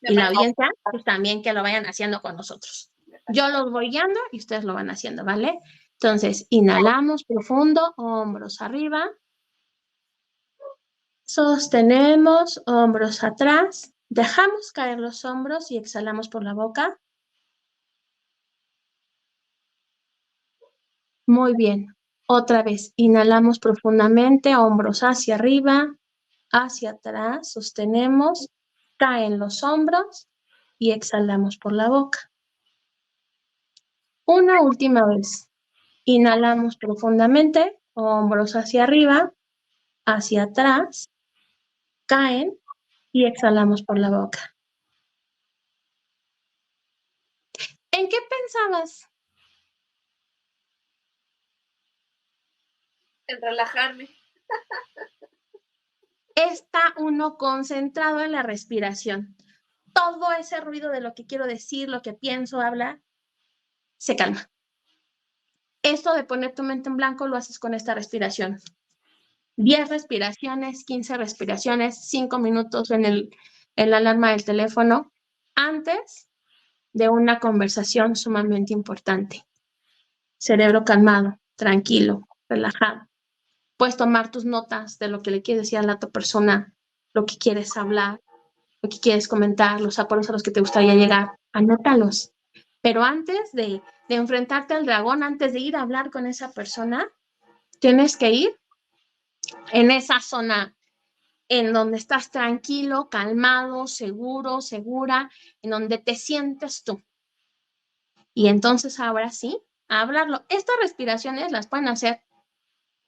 Y la audiencia, pues también que lo vayan haciendo con nosotros. Yo los voy guiando y ustedes lo van haciendo, ¿vale? Entonces, inhalamos profundo, hombros arriba. Sostenemos, hombros atrás. Dejamos caer los hombros y exhalamos por la boca. Muy bien. Otra vez, inhalamos profundamente, hombros hacia arriba, hacia atrás, sostenemos, caen los hombros y exhalamos por la boca. Una última vez. Inhalamos profundamente, hombros hacia arriba, hacia atrás, caen y exhalamos por la boca. ¿En qué pensabas? En relajarme. Está uno concentrado en la respiración. Todo ese ruido de lo que quiero decir, lo que pienso, hablar, se calma. Esto de poner tu mente en blanco lo haces con esta respiración. 10 respiraciones, 15 respiraciones, 5 minutos en la alarma del teléfono antes de una conversación sumamente importante. Cerebro calmado, tranquilo, relajado. Puedes tomar tus notas de lo que le quieres decir a la otra persona, lo que quieres hablar, lo que quieres comentar, los acuerdos a los que te gustaría llegar. Anótalos. Pero antes de enfrentarte al dragón, antes de ir a hablar con esa persona, tienes que ir en esa zona en donde estás tranquilo, calmado, seguro, segura, en donde te sientes tú. Y entonces ahora sí, a hablarlo. Estas respiraciones las pueden hacer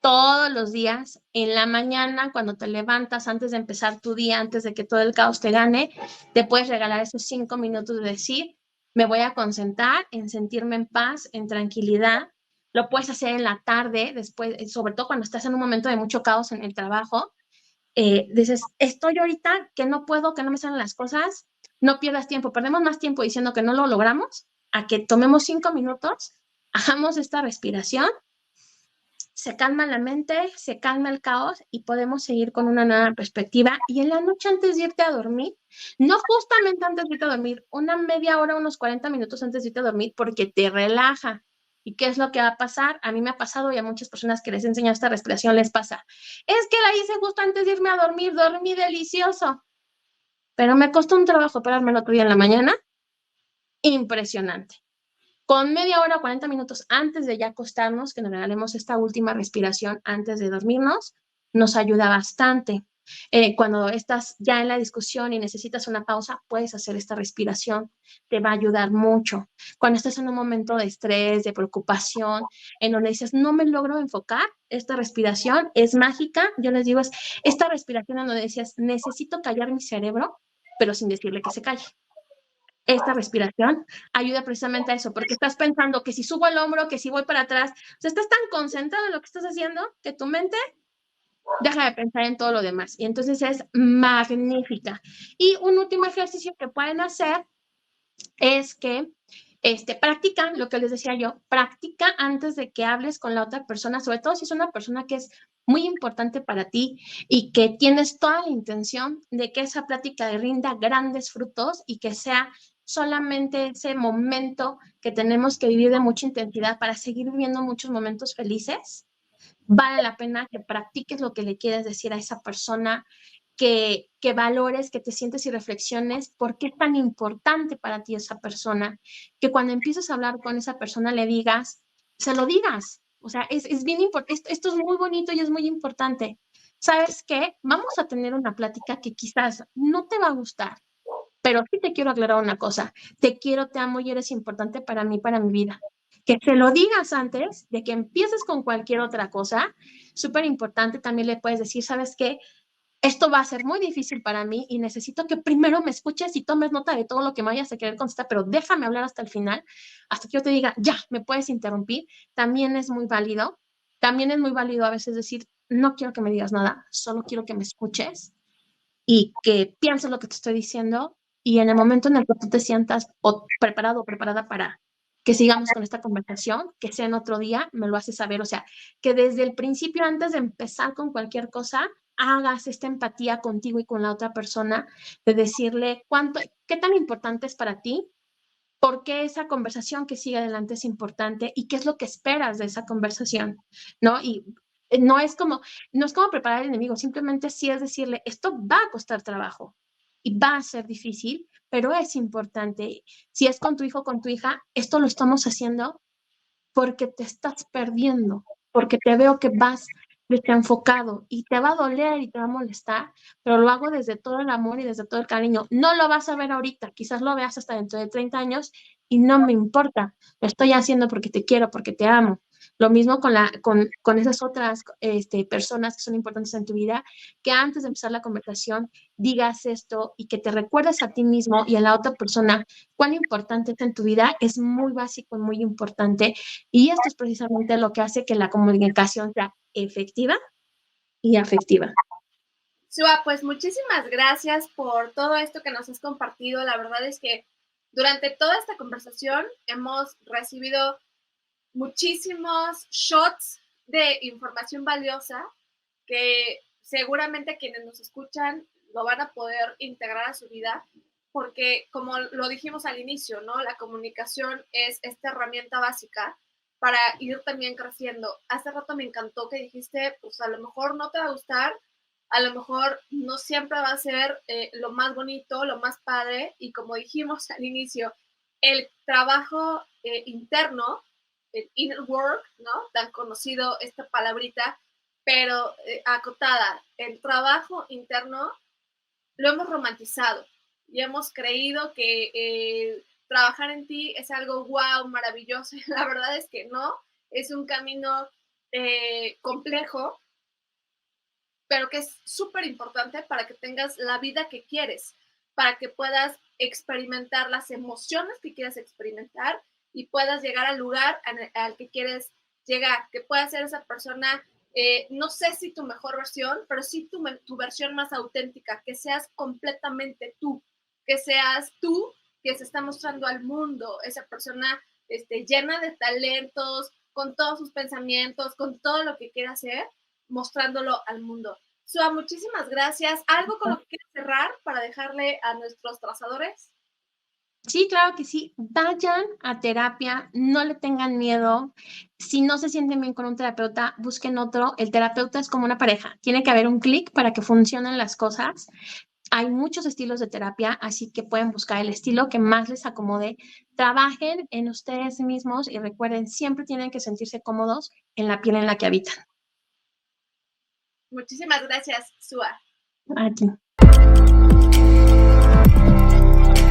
todos los días, en la mañana, cuando te levantas, antes de empezar tu día, antes de que todo el caos te gane, te puedes regalar esos 5 minutos de decir, me voy a concentrar en sentirme en paz, en tranquilidad. Lo puedes hacer en la tarde, después, sobre todo cuando estás en un momento de mucho caos en el trabajo. Dices, estoy ahorita que no puedo, que no me salen las cosas, no pierdas tiempo, perdemos más tiempo diciendo que no lo logramos, a que tomemos 5 minutos, hagamos esta respiración, se calma la mente, se calma el caos y podemos seguir con una nueva perspectiva. Y en la noche antes de irte a dormir, no justamente antes de irte a dormir, una media hora, unos 40 minutos antes de irte a dormir, porque te relaja. ¿Y qué es lo que va a pasar? A mí me ha pasado y a muchas personas que les enseño esta respiración les pasa. Es que la hice justo antes de irme a dormir, dormí delicioso. Pero me costó un trabajo pararme el otro día en la mañana. Impresionante. Con media hora, 40 minutos antes de ya acostarnos, que nos regalemos esta última respiración antes de dormirnos, nos ayuda bastante. Cuando estás ya en la discusión y necesitas una pausa, puedes hacer esta respiración, te va a ayudar mucho. Cuando estás en un momento de estrés, de preocupación, en donde dices, no me logro enfocar, esta respiración es mágica. Yo les digo, es esta respiración en donde decías, necesito callar mi cerebro, pero sin decirle que se calle. Esta respiración ayuda precisamente a eso, porque estás pensando que si subo el hombro, que si voy para atrás, o sea, estás tan concentrado en lo que estás haciendo que tu mente deja de pensar en todo lo demás. Y entonces es magnífica. Y un último ejercicio que pueden hacer es que practica lo que les decía yo, practica antes de que hables con la otra persona, sobre todo si es una persona que es muy importante para ti y que tienes toda la intención de que esa plática le rinda grandes frutos y que sea solamente ese momento que tenemos que vivir de mucha intensidad para seguir viviendo muchos momentos felices. Vale la pena que practiques lo que le quieres decir a esa persona, que valores, que te sientes y reflexiones por qué es tan importante para ti esa persona, que cuando empieces a hablar con esa persona le digas, se lo digas. O sea, es bien importante, esto es muy bonito y es muy importante. ¿Sabes qué? Vamos a tener una plática que quizás no te va a gustar, pero sí te quiero aclarar una cosa. Te quiero, te amo y eres importante para mí, para mi vida. Que se lo digas antes de que empieces con cualquier otra cosa. Súper importante, también le puedes decir, ¿sabes qué? Esto va a ser muy difícil para mí y necesito que primero me escuches y tomes nota de todo lo que me vayas a querer contestar, pero déjame hablar hasta el final, hasta que yo te diga, ya, me puedes interrumpir. También es muy válido. También es muy válido a veces decir, no quiero que me digas nada, solo quiero que me escuches y que pienses lo que te estoy diciendo y en el momento en el que tú te sientas preparado o preparada para que sigamos con esta conversación, que sea en otro día, me lo haces saber. O sea, que desde el principio, antes de empezar con cualquier cosa, hagas esta empatía contigo y con la otra persona, de decirle qué tan importante es para ti, por qué esa conversación que sigue adelante es importante y qué es lo que esperas de esa conversación, ¿no? Y no es como, no es como preparar al enemigo, simplemente sí es decirle, esto va a costar trabajo y va a ser difícil, pero es importante. Si es con tu hijo o con tu hija, esto lo estamos haciendo porque te estás perdiendo, porque te veo que vas desenfocado y te va a doler y te va a molestar, pero lo hago desde todo el amor y desde todo el cariño. No lo vas a ver ahorita, quizás lo veas hasta dentro de 30 años y no me importa. Lo estoy haciendo porque te quiero, porque te amo. Lo mismo con esas otras personas que son importantes en tu vida, que antes de empezar la conversación digas esto y que te recuerdes a ti mismo y a la otra persona cuán importante es en tu vida, es muy básico y muy importante. Y esto es precisamente lo que hace que la comunicación sea efectiva y afectiva. Sua, pues muchísimas gracias por todo esto que nos has compartido. La verdad es que durante toda esta conversación hemos recibido muchísimos shots de información valiosa que seguramente quienes nos escuchan lo van a poder integrar a su vida, porque como lo dijimos al inicio, ¿no? La comunicación es esta herramienta básica para ir también creciendo. Hace rato me encantó que dijiste, pues a lo mejor no te va a gustar, a lo mejor no siempre va a ser lo más bonito, lo más padre, y como dijimos al inicio, el trabajo interno, el inner work, ¿no? Tan conocido esta palabrita, pero acotada, el trabajo interno lo hemos romantizado y hemos creído que trabajar en ti es algo wow, maravilloso. La verdad es que no, es un camino complejo, pero que es súper importante para que tengas la vida que quieres, para que puedas experimentar las emociones que quieres experimentar y puedas llegar al lugar al que quieres llegar, que puedas ser esa persona, no sé si tu mejor versión, pero sí tu versión más auténtica, que seas completamente tú, que seas tú que se está mostrando al mundo, esa persona llena de talentos, con todos sus pensamientos, con todo lo que quiere hacer, mostrándolo al mundo. Sua, muchísimas gracias. ¿Algo con lo que quieres cerrar para dejarle a nuestros trazadores? Sí, claro que sí. Vayan a terapia, no le tengan miedo. Si no se sienten bien con un terapeuta, busquen otro. El terapeuta es como una pareja. Tiene que haber un clic para que funcionen las cosas. Hay muchos estilos de terapia, así que pueden buscar el estilo que más les acomode. Trabajen en ustedes mismos y recuerden, siempre tienen que sentirse cómodos en la piel en la que habitan. Muchísimas gracias, Sua. Aquí.